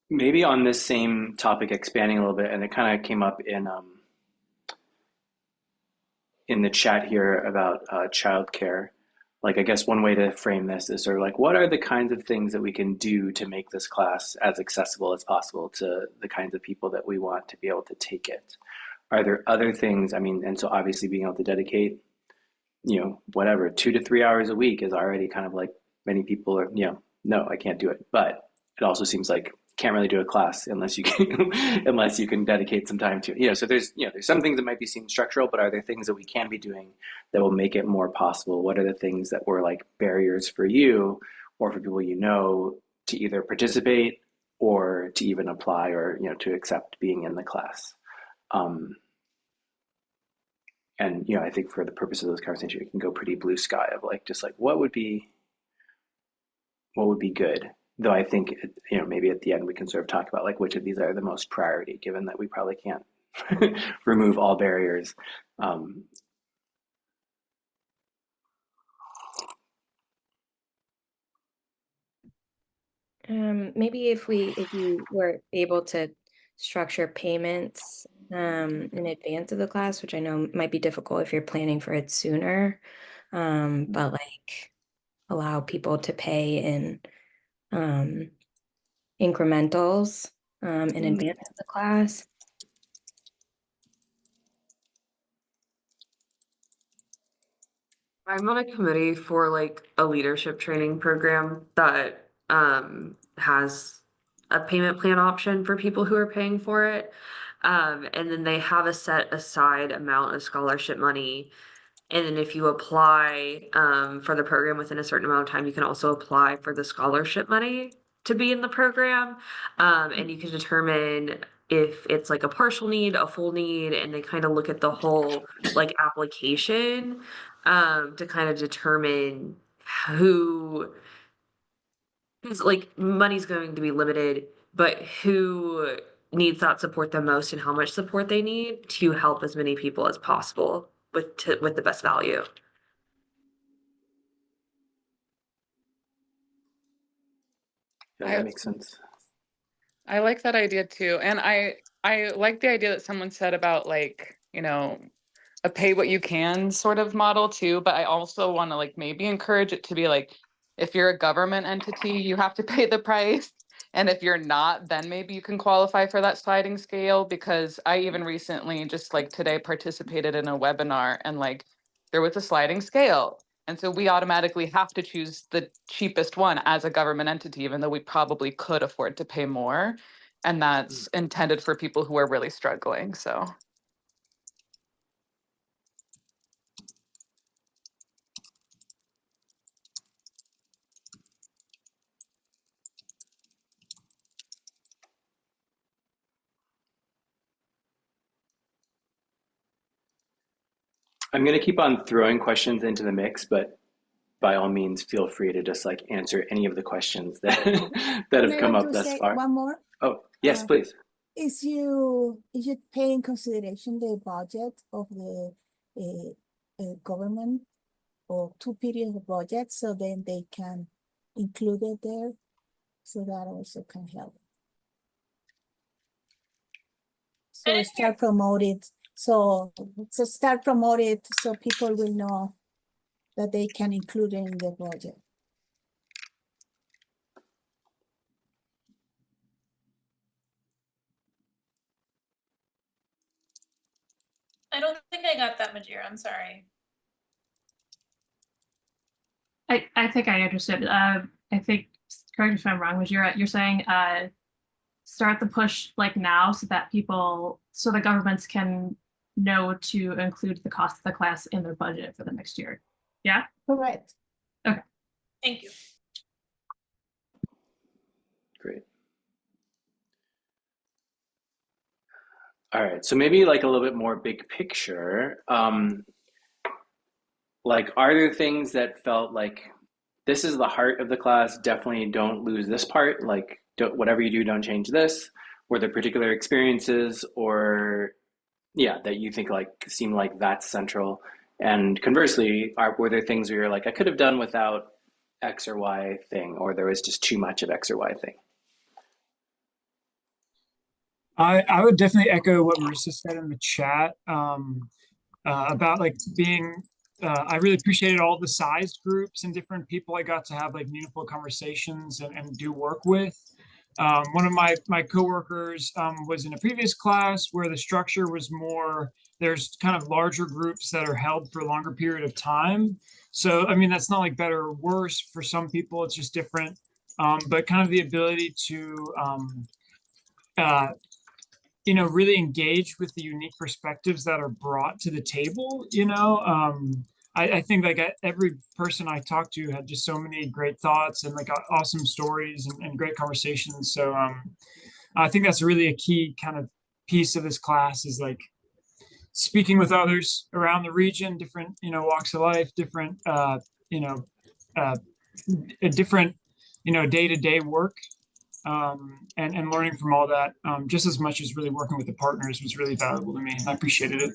Maybe on this same topic, expanding a little bit, and it kind of came up in the chat here about childcare. Like, I guess one way to frame this is sort of like, what are the kinds of things that we can do to make this class as accessible as possible to the kinds of people that we want to be able to take it? Are there other things? I mean, and so obviously being able to dedicate, whatever, 2 to 3 hours a week is already kind of like many people are, no, I can't do it. But it also seems like can't really do a class unless you can unless you can dedicate some time to it. So there's some things that might be seen structural, but are there things that we can be doing that will make it more possible? What are the things that were like barriers for you or for people to either participate or to even apply or to accept being in the class? And I think for the purpose of this conversation, it can go pretty blue sky of like just like what would be good. Though I think maybe at the end we can sort of talk about like which of these are the most priority, given that we probably can't remove all barriers. Maybe if you were able to structure payments in advance of the class, which I know might be difficult if you're planning for it sooner, but like allow people to pay in incrementals in advance of the class. I'm on a committee for like a leadership training program that has a payment plan option for people who are paying for it. And then they have a set aside amount of scholarship money. And then if you apply for the program within a certain amount of time, you can also apply for the scholarship money to be in the program. And you can determine if it's like a partial need, a full need, and they kind of look at the whole like application to kind of determine who's like money's going to be limited, but who needs that support the most and how much support they need to help as many people as possible with the best value. Yeah, that makes sense. I like that idea too. And I like the idea that someone said about like, a pay what you can sort of model too, but I also want to like maybe encourage it to be like, if you're a government entity, you have to pay the price. And if you're not, then maybe you can qualify for that sliding scale, because I even recently, just like today, participated in a webinar and like there was a sliding scale. And so we automatically have to choose the cheapest one as a government entity, even though we probably could afford to pay more. And that's intended for people who are really struggling. So I'm going to keep on throwing questions into the mix, but by all means, feel free to just like answer any of the questions that that have come up thus far. One more? Oh, yes, please. Is you pay in consideration the budget of the government or 2 periods of budget, so then they can include it there, so that also can help. So start promoted. So start promoted so people will know that they can include it in the budget. I don't think I got that, Majira. I'm sorry. I think I understood. I think, correct me if I'm wrong, you're saying start the push like now so that so the governments can know to include the cost of the class in their budget for the next year. Yeah? Correct. Okay. Thank you. Great. All right, so maybe like a little bit more big picture. Like, are there things that felt like this is the heart of the class, definitely don't lose this part, like whatever you do, don't change this? Were there particular experiences or, yeah, that you think like seem like that's central? And conversely, were there things where you're like, I could have done without X or Y thing, or there was just too much of X or Y thing? I would definitely echo what Marissa said in the chat about like being. I really appreciated all the sized groups and different people I got to have like meaningful conversations and do work with. One of my coworkers was in a previous class where the structure was more, there's kind of larger groups that are held for a longer period of time. So, I mean, that's not like better or worse for some people, it's just different. But kind of the ability to, really engage with the unique perspectives that are brought to the table, I think like every person I talked to had just so many great thoughts and like awesome stories and great conversations. So I think that's really a key kind of piece of this class is like speaking with others around the region, different, walks of life, different, different, day-to-day work. And learning from all that just as much as really working with the partners was really valuable to me. I appreciated it.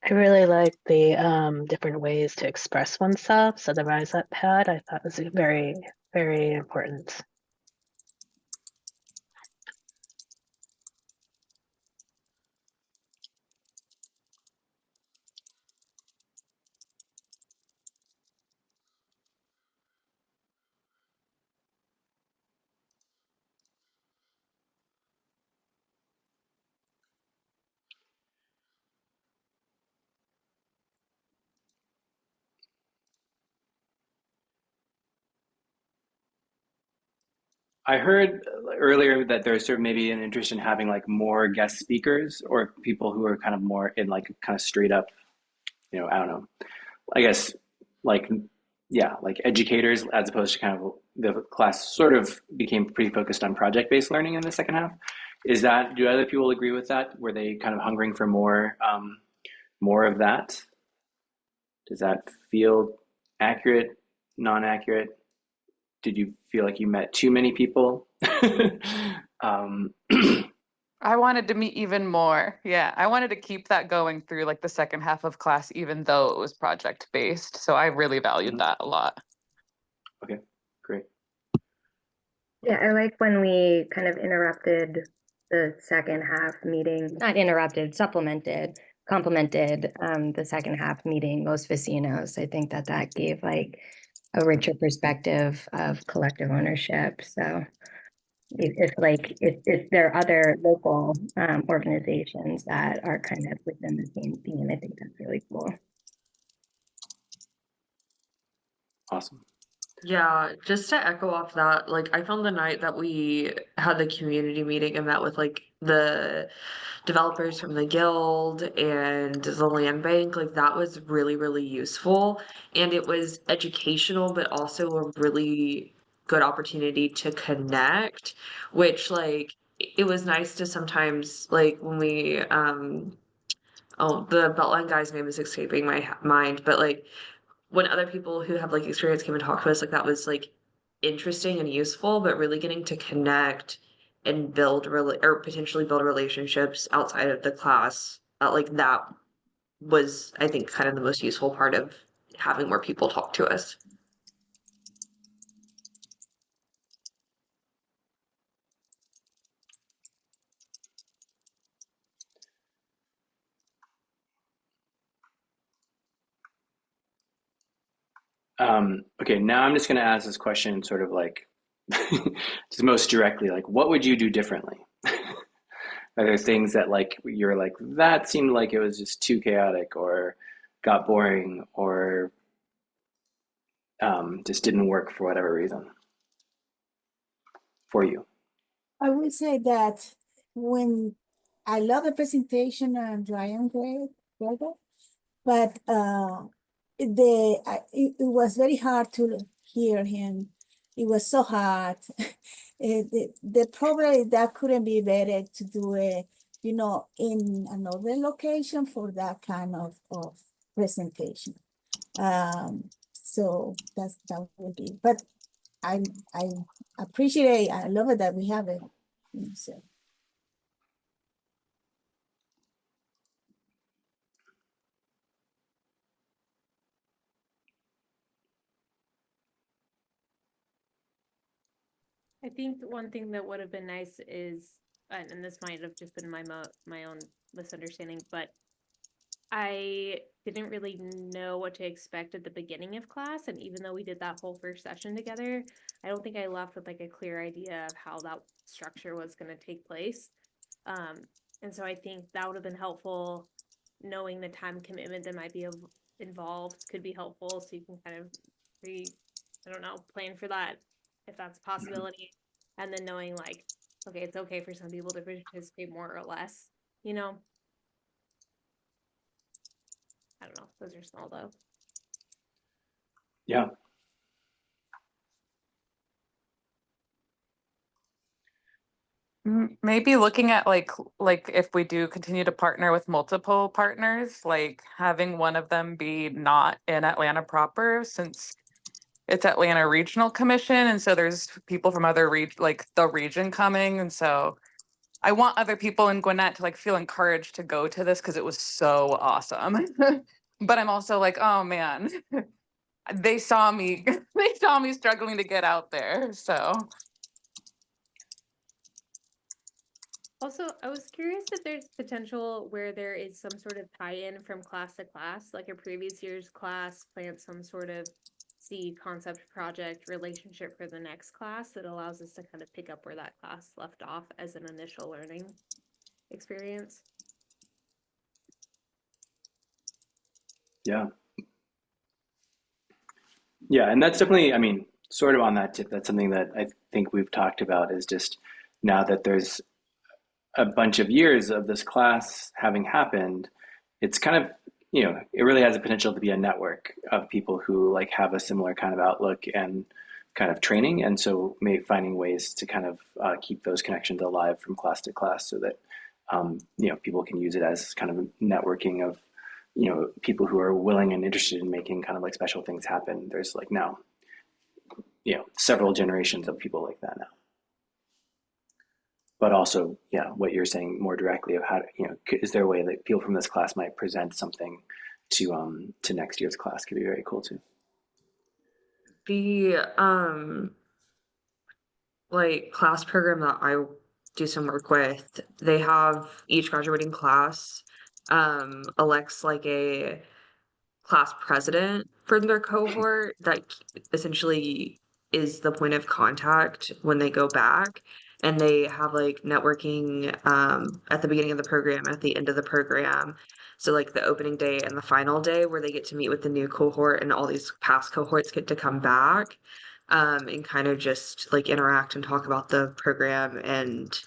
I really like the different ways to express oneself. So the Rise Up pad I thought was very, very important. I heard earlier that there's sort of maybe an interest in having like more guest speakers or people who are kind of more in like kind of straight up, I don't know, I guess like, yeah, like educators as opposed to kind of the class sort of became pretty focused on project-based learning in the second half. Do other people agree with that? Were they kind of hungering for more of that? Does that feel accurate, non-accurate? Did you feel like you met too many people? I wanted to meet even more. Yeah, I wanted to keep that going through like the second half of class, even though it was project based. So I really valued that a lot. Okay, great. Yeah, I like when we kind of interrupted the second half meeting, not interrupted, complemented the second half meeting, Los Vecinos. I think that gave like a richer perspective of collective ownership. So if there are other local organizations that are kind of within the same theme, I think that's really cool. Awesome. Yeah, just to echo off that, like I found the night that we had the community meeting and met with like the developers from the guild and the land bank, like that was really, really useful. And it was educational, but also a really good opportunity to connect, which like it was nice to sometimes, like, when we oh, the Beltline guy's name is escaping my mind, but like when other people who have like experience came and talked to us, like that was like interesting and useful, but really getting to connect and build or potentially build relationships outside of the class, like that was, I think, kind of the most useful part of having more people talk to us. Okay, now I'm just going to ask this question sort of like just most directly, like what would you do differently? Are there things that like you're like that seemed like it was just too chaotic or got boring or just didn't work for whatever reason for you? I would say that when I love the presentation and Ryan great, but it was very hard to hear him. It was so hard. The probably that couldn't be better to do it, in another location for that kind of presentation. So that would be, but I appreciate, I love it that we have it. So. I think one thing that would have been nice is, and this might have just been my own misunderstanding, but I didn't really know what to expect at the beginning of class. And even though we did that whole first session together, I don't think I left with like a clear idea of how that structure was going to take place. And so I think that would have been helpful. Knowing the time commitment that might be involved could be helpful. So you can kind of plan for that if that's a possibility. And then knowing like, okay, it's okay for some people to participate more or less, I don't know. Those are small though. Yeah. Maybe looking at like if we do continue to partner with multiple partners, like having one of them be not in Atlanta proper, since it's Atlanta Regional Commission, and so there's people from other the region coming, and so I want other people in Gwinnett to like feel encouraged to go to this because it was so awesome. But I'm also like, oh man, they saw me struggling to get out there, so. Also, I was curious if there's potential where there is some sort of tie-in from class to class, like a previous year's class plans some sort of seed concept project relationship for the next class that allows us to kind of pick up where that class left off as an initial learning experience. Yeah. Yeah, and that's definitely, I mean, sort of on that tip, that's something that I think we've talked about is just now that there's a bunch of years of this class having happened, it's kind of, it really has the potential to be a network of people who like have a similar kind of outlook and kind of training. And so finding ways to kind of keep those connections alive from class to class so that, people can use it as kind of networking of, people who are willing and interested in making kind of like special things happen. There's like now, several generations of people like that now. But also, yeah, what you're saying more directly of how, is there a way that people from this class might present something to next year's class could be very cool too. The like class program that I do some work with, they have each graduating class elects like a class president for their cohort that essentially is the point of contact when they go back, and they have like networking at the beginning of the program, at the end of the program, so like the opening day and the final day where they get to meet with the new cohort and all these past cohorts get to come back and kind of just like interact and talk about the program and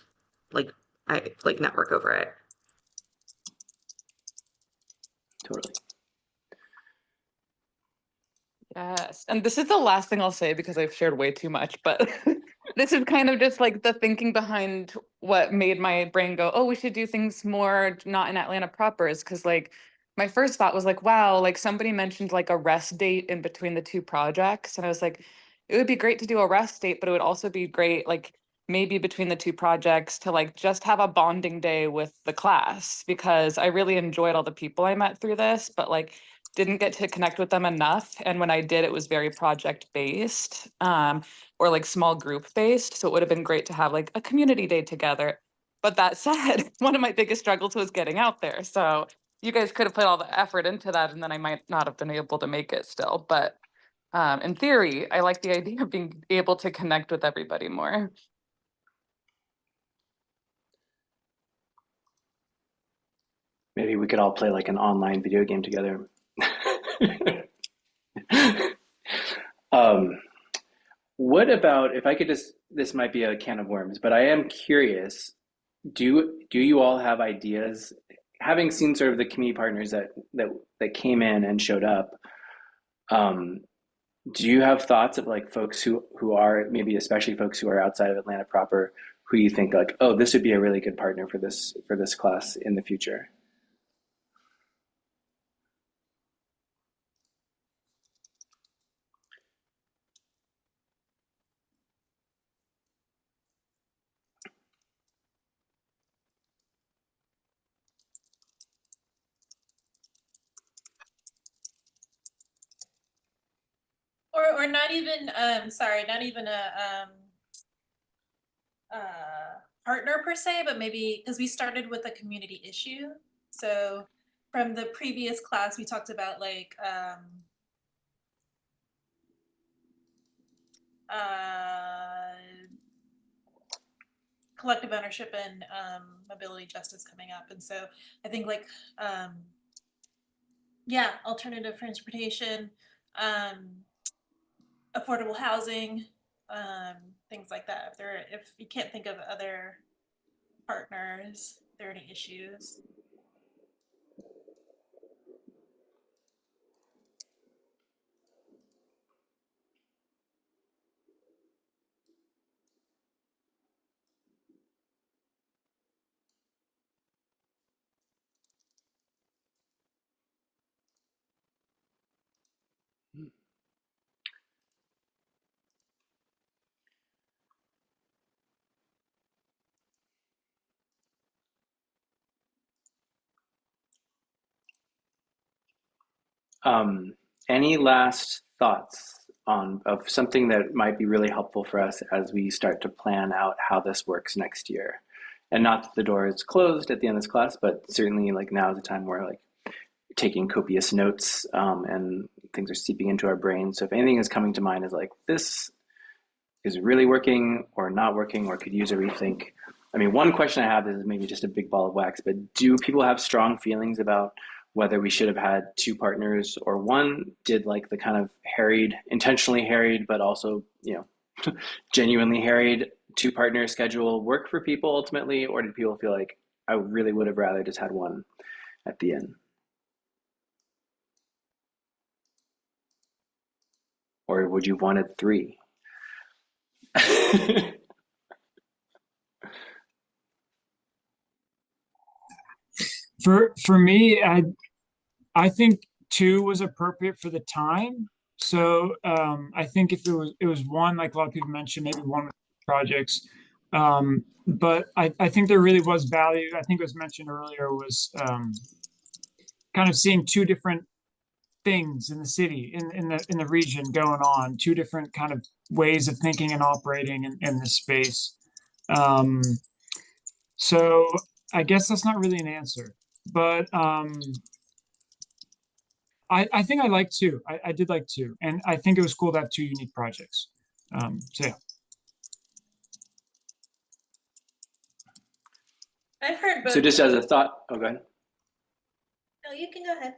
like network over it. Totally. Yes. And this is the last thing I'll say because I've shared way too much, but this is kind of just like the thinking behind what made my brain go, oh, we should do things more not in Atlanta proper, is because like my first thought was like, wow, like somebody mentioned like a rest date in between the two projects. And I was like, it would be great to do a rest date, but it would also be great, like maybe between the two projects to like just have a bonding day with the class, because I really enjoyed all the people I met through this, but like didn't get to connect with them enough. And when I did, it was very project based, or like small group based. So it would have been great to have like a community day together. But that said, one of my biggest struggles was getting out there. So you guys could have put all the effort into that, and then I might not have been able to make it still. But in theory, I like the idea of being able to connect with everybody more. Maybe we could all play like an online video game together. What about, if I could just, this might be a can of worms, but I am curious, do you all have ideas, having seen sort of the community partners that came in and showed up, do you have thoughts of like folks who are, maybe especially folks who are outside of Atlanta proper, who you think like, oh, this would be a really good partner for this class in the future? Or not even sorry, not even a partner per se, but maybe because we started with a community issue. So from the previous class, we talked about like collective ownership and mobility justice coming up. And so I think like yeah, alternative transportation, affordable housing, things like that. If you can't think of other partners, if there are any issues. Any last thoughts of something that might be really helpful for us as we start to plan out how this works next year? And not that the door is closed at the end of this class, but certainly like now is the time where like taking copious notes, and things are seeping into our brains. So if anything is coming to mind is like, this is really working or not working or could use a rethink. I mean, one question I have is maybe just a big ball of wax, but do people have strong feelings about whether we should have had two partners or one? Did like the kind of harried, intentionally harried, but also, you know, genuinely harried two partner schedule work for people ultimately? Or did people feel like, I really would have rather just had one at the end? Or would you have wanted three? For me, I think two was appropriate for the time. So I think if it was one, like a lot of people mentioned, maybe one with projects. But I think there really was value. I think it was mentioned earlier was kind of seeing two different things in the city, in the region going on, two different kind of ways of thinking and operating in this space. So I guess that's not really an answer, but I think I like two. I did like two, and I think it was cool to have two unique projects. So yeah. I've heard both. So just as a thought, oh, go ahead. No, you can go ahead.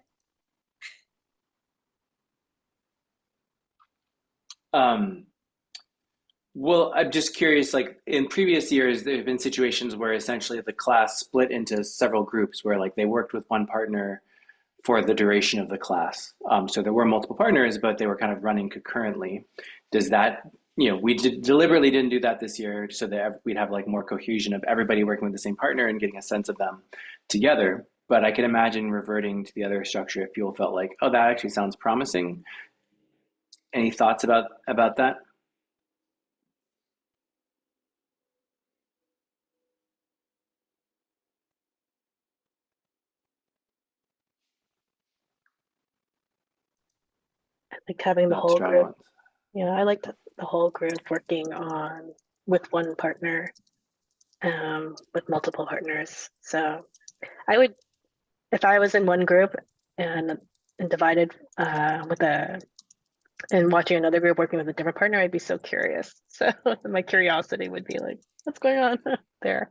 Well, I'm just curious, like in previous years, there have been situations where essentially the class split into several groups where like they worked with one partner for the duration of the class. So there were multiple partners, but they were kind of running concurrently. Does that we deliberately didn't do that this year so that we'd have like more cohesion of everybody working with the same partner and getting a sense of them together. But I can imagine reverting to the other structure if you felt like, oh, that actually sounds promising. Any thoughts about that? Like having the Not whole strong group. ones. Yeah, I liked the whole group working with one partner, with multiple partners. So I would, if I was in one group and divided and watching another group working with a different partner, I'd be so curious. So my curiosity would be like, what's going on there?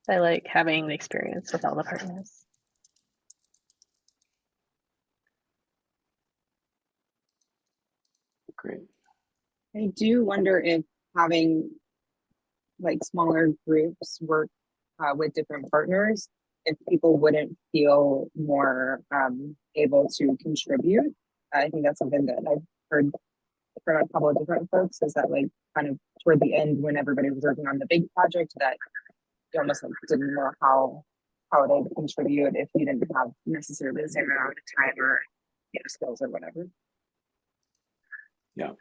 I like having the experience with all the partners. Great. I do wonder if having like smaller groups work with different partners, if people wouldn't feel more able to contribute. I think that's something that I've heard from a couple of different folks, is that like kind of toward the end when everybody was working on the big project, that you almost like didn't know how they would contribute if you didn't have necessarily the same amount of time or skills or whatever. Yeah.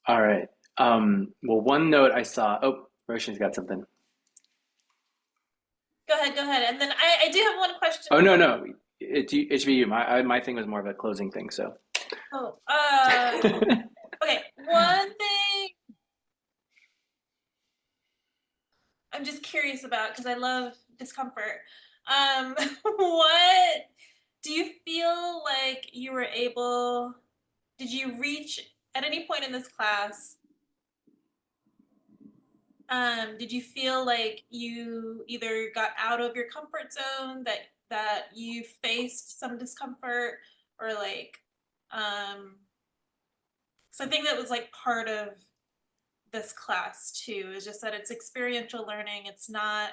All right. Well, one note I saw. Oh, Roshani's got something. Go ahead. And then I do have one question. Oh, no. It should be you. My thing was more of a closing thing. So. Oh, okay. One thing I'm just curious about, because I love discomfort. What do you feel like you were able? Did you reach at any point in this class? Did you feel like you either got out of your comfort zone, that you faced some discomfort, or like, so I think that was like part of this class too, is just that it's experiential learning. It's not,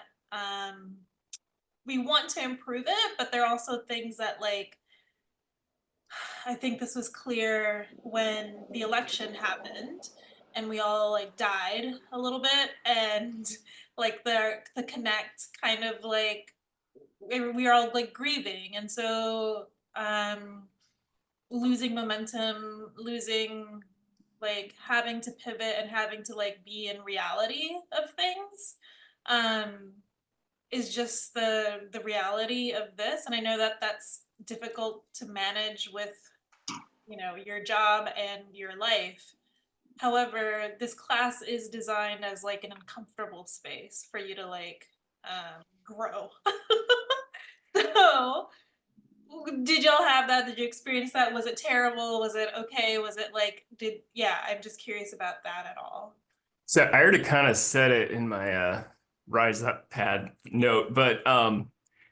we want to improve it, but there are also things that like, I think this was clear when the election happened and we all like died a little bit, and like the connect kind of like we are all like grieving, and so losing momentum, losing like having to pivot and having to like be in reality of things is just the reality of this. And I know that that's difficult to manage with your job and your life. However, this class is designed as like an uncomfortable space for you to like grow. So did y'all have that? Did you experience that? Was it terrible? Was it okay? Was it like, I'm just curious about that at all. So I already kind of said it in my Rise Up pad note, but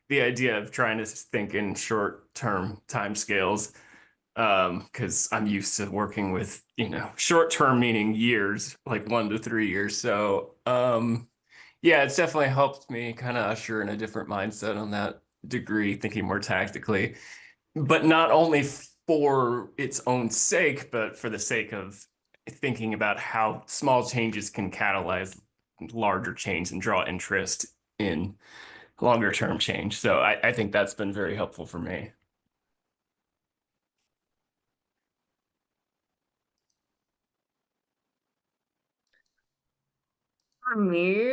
the idea of trying to think in short-term timescales, because I'm used to working with, short-term meaning years, like 1 to 3 years. So yeah, it's definitely helped me kind of usher in a different mindset on that degree, thinking more tactically, but not only for its own sake, but for the sake of thinking about how small changes can catalyze larger change and draw interest in longer term change. So I think that's been very helpful for me. For me,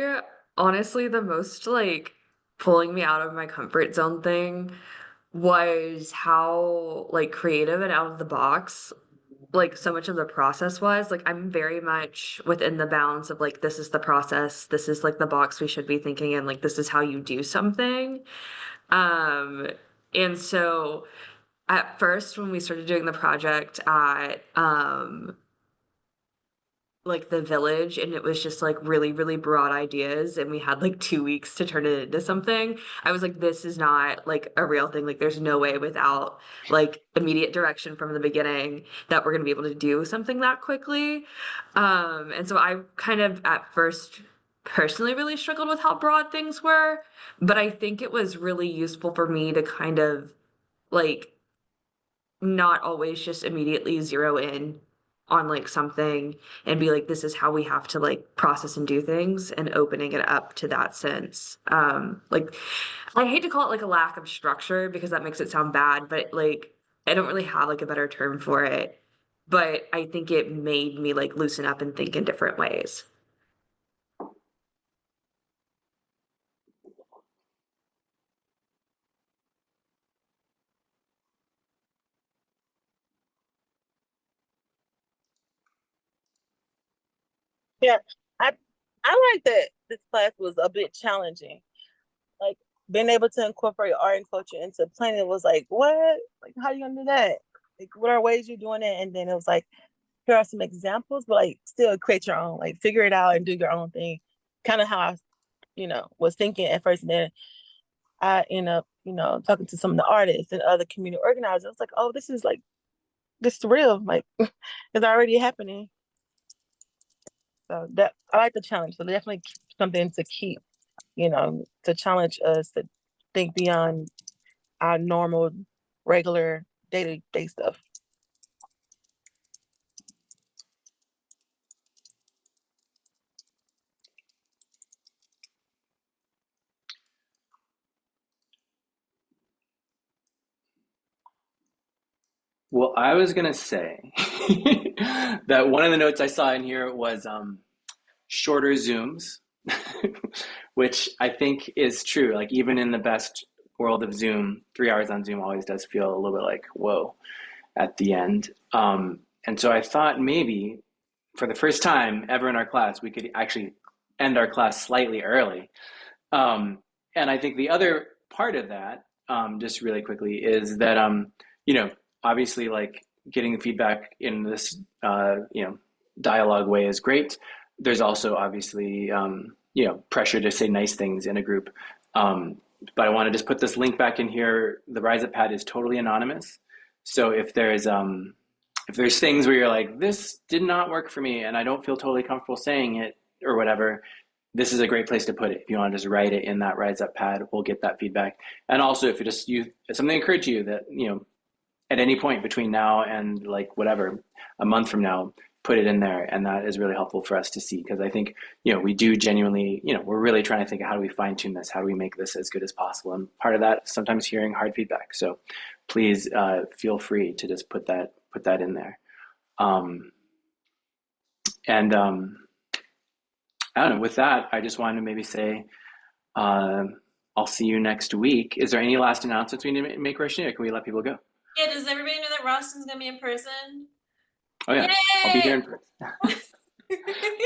honestly, the most like pulling me out of my comfort zone thing was how like creative and out of the box like so much of the process was. Like I'm very much within the bounds of like this is the process, this is like the box we should be thinking in, like this is how you do something. Um and so at first when we started doing the project at like the village, and it was just like really, really broad ideas, and we had like 2 weeks to turn it into something. I was like, this is not like a real thing. Like there's no way without like immediate direction from the beginning that we're gonna be able to do something that quickly. And so I kind of at first personally really struggled with how broad things were, but I think it was really useful for me to kind of like not always just immediately zero in on like something and be like, this is how we have to like process and do things, and opening it up to that sense. Like I hate to call it like a lack of structure because that makes it sound bad, but like I don't really have like a better term for it. But I think it made me like loosen up and think in different ways. Yeah, I like that this class was a bit challenging. Like being able to incorporate art and culture into planning was like, what? Like, how you gonna do that? Like, what are ways you're doing it? And then it was like, here are some examples, but like, still create your own. Like, figure it out and do your own thing. Kind of how I, was thinking at first, and then I end up, talking to some of the artists and other community organizers. I was like, oh, this is real. Like, it's already happening. So that I like the challenge. So definitely something to keep, to challenge us to think beyond our normal, regular day-to-day stuff. Well, I was gonna say that one of the notes I saw in here was shorter Zooms, which I think is true. Like even in the best world of Zoom, 3 hours on Zoom always does feel a little bit like whoa at the end. And so I thought maybe for the first time ever in our class, we could actually end our class slightly early. And I think the other part of that, just really quickly, is that obviously like getting the feedback in this dialogue way is great. There's also obviously pressure to say nice things in a group. But I want to just put this link back in here. The Rise Up pad is totally anonymous. So if there's things where you're like, this did not work for me and I don't feel totally comfortable saying it or whatever, this is a great place to put it. If you want to just write it in that Rise Up pad, we'll get that feedback. And also if something occurred to you that, at any point between now and like whatever, a month from now, put it in there. And that is really helpful for us to see. Because I think, we do genuinely, we're really trying to think of how do we fine tune this? How do we make this as good as possible? And part of that is sometimes hearing hard feedback. So please feel free to just put that in there. I don't know, with that, I just wanted to maybe say, I'll see you next week. Is there any last announcements we need to make, Roshani, or can we let people go? Yeah, does everybody know that Rosten's gonna be in person? Oh yeah, Yay! I'll be there in person.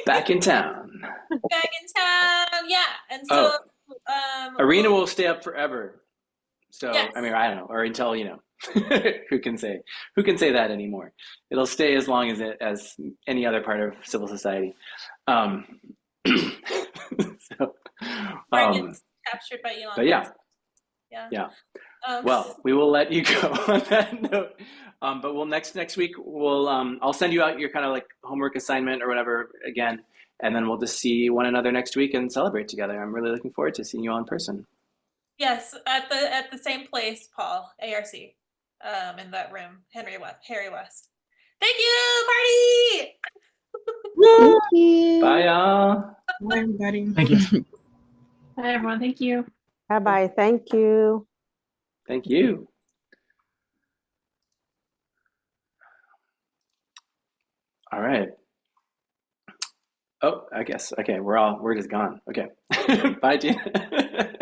Back in town. Back in town, yeah. And so Arena will stay up forever. So yes. I mean, I don't know, or until who can say that anymore? It'll stay as long as any other part of civil society. So, captured by Elon. But yeah. Well, we will let you go on that note. But we'll next week I'll send you out your kind of like homework assignment or whatever again, and then we'll just see one another next week and celebrate together. I'm really looking forward to seeing you all in person. Yes, at the same place, Paul, ARC, in that room, Harry West. Thank you, party. Thank you. Bye, y'all. Bye, everybody. Thank you. Bye, everyone. Thank you. Bye-bye. Thank you. Thank you. All right. Oh, I guess. Okay, we're just gone. Okay. Bye, Gina.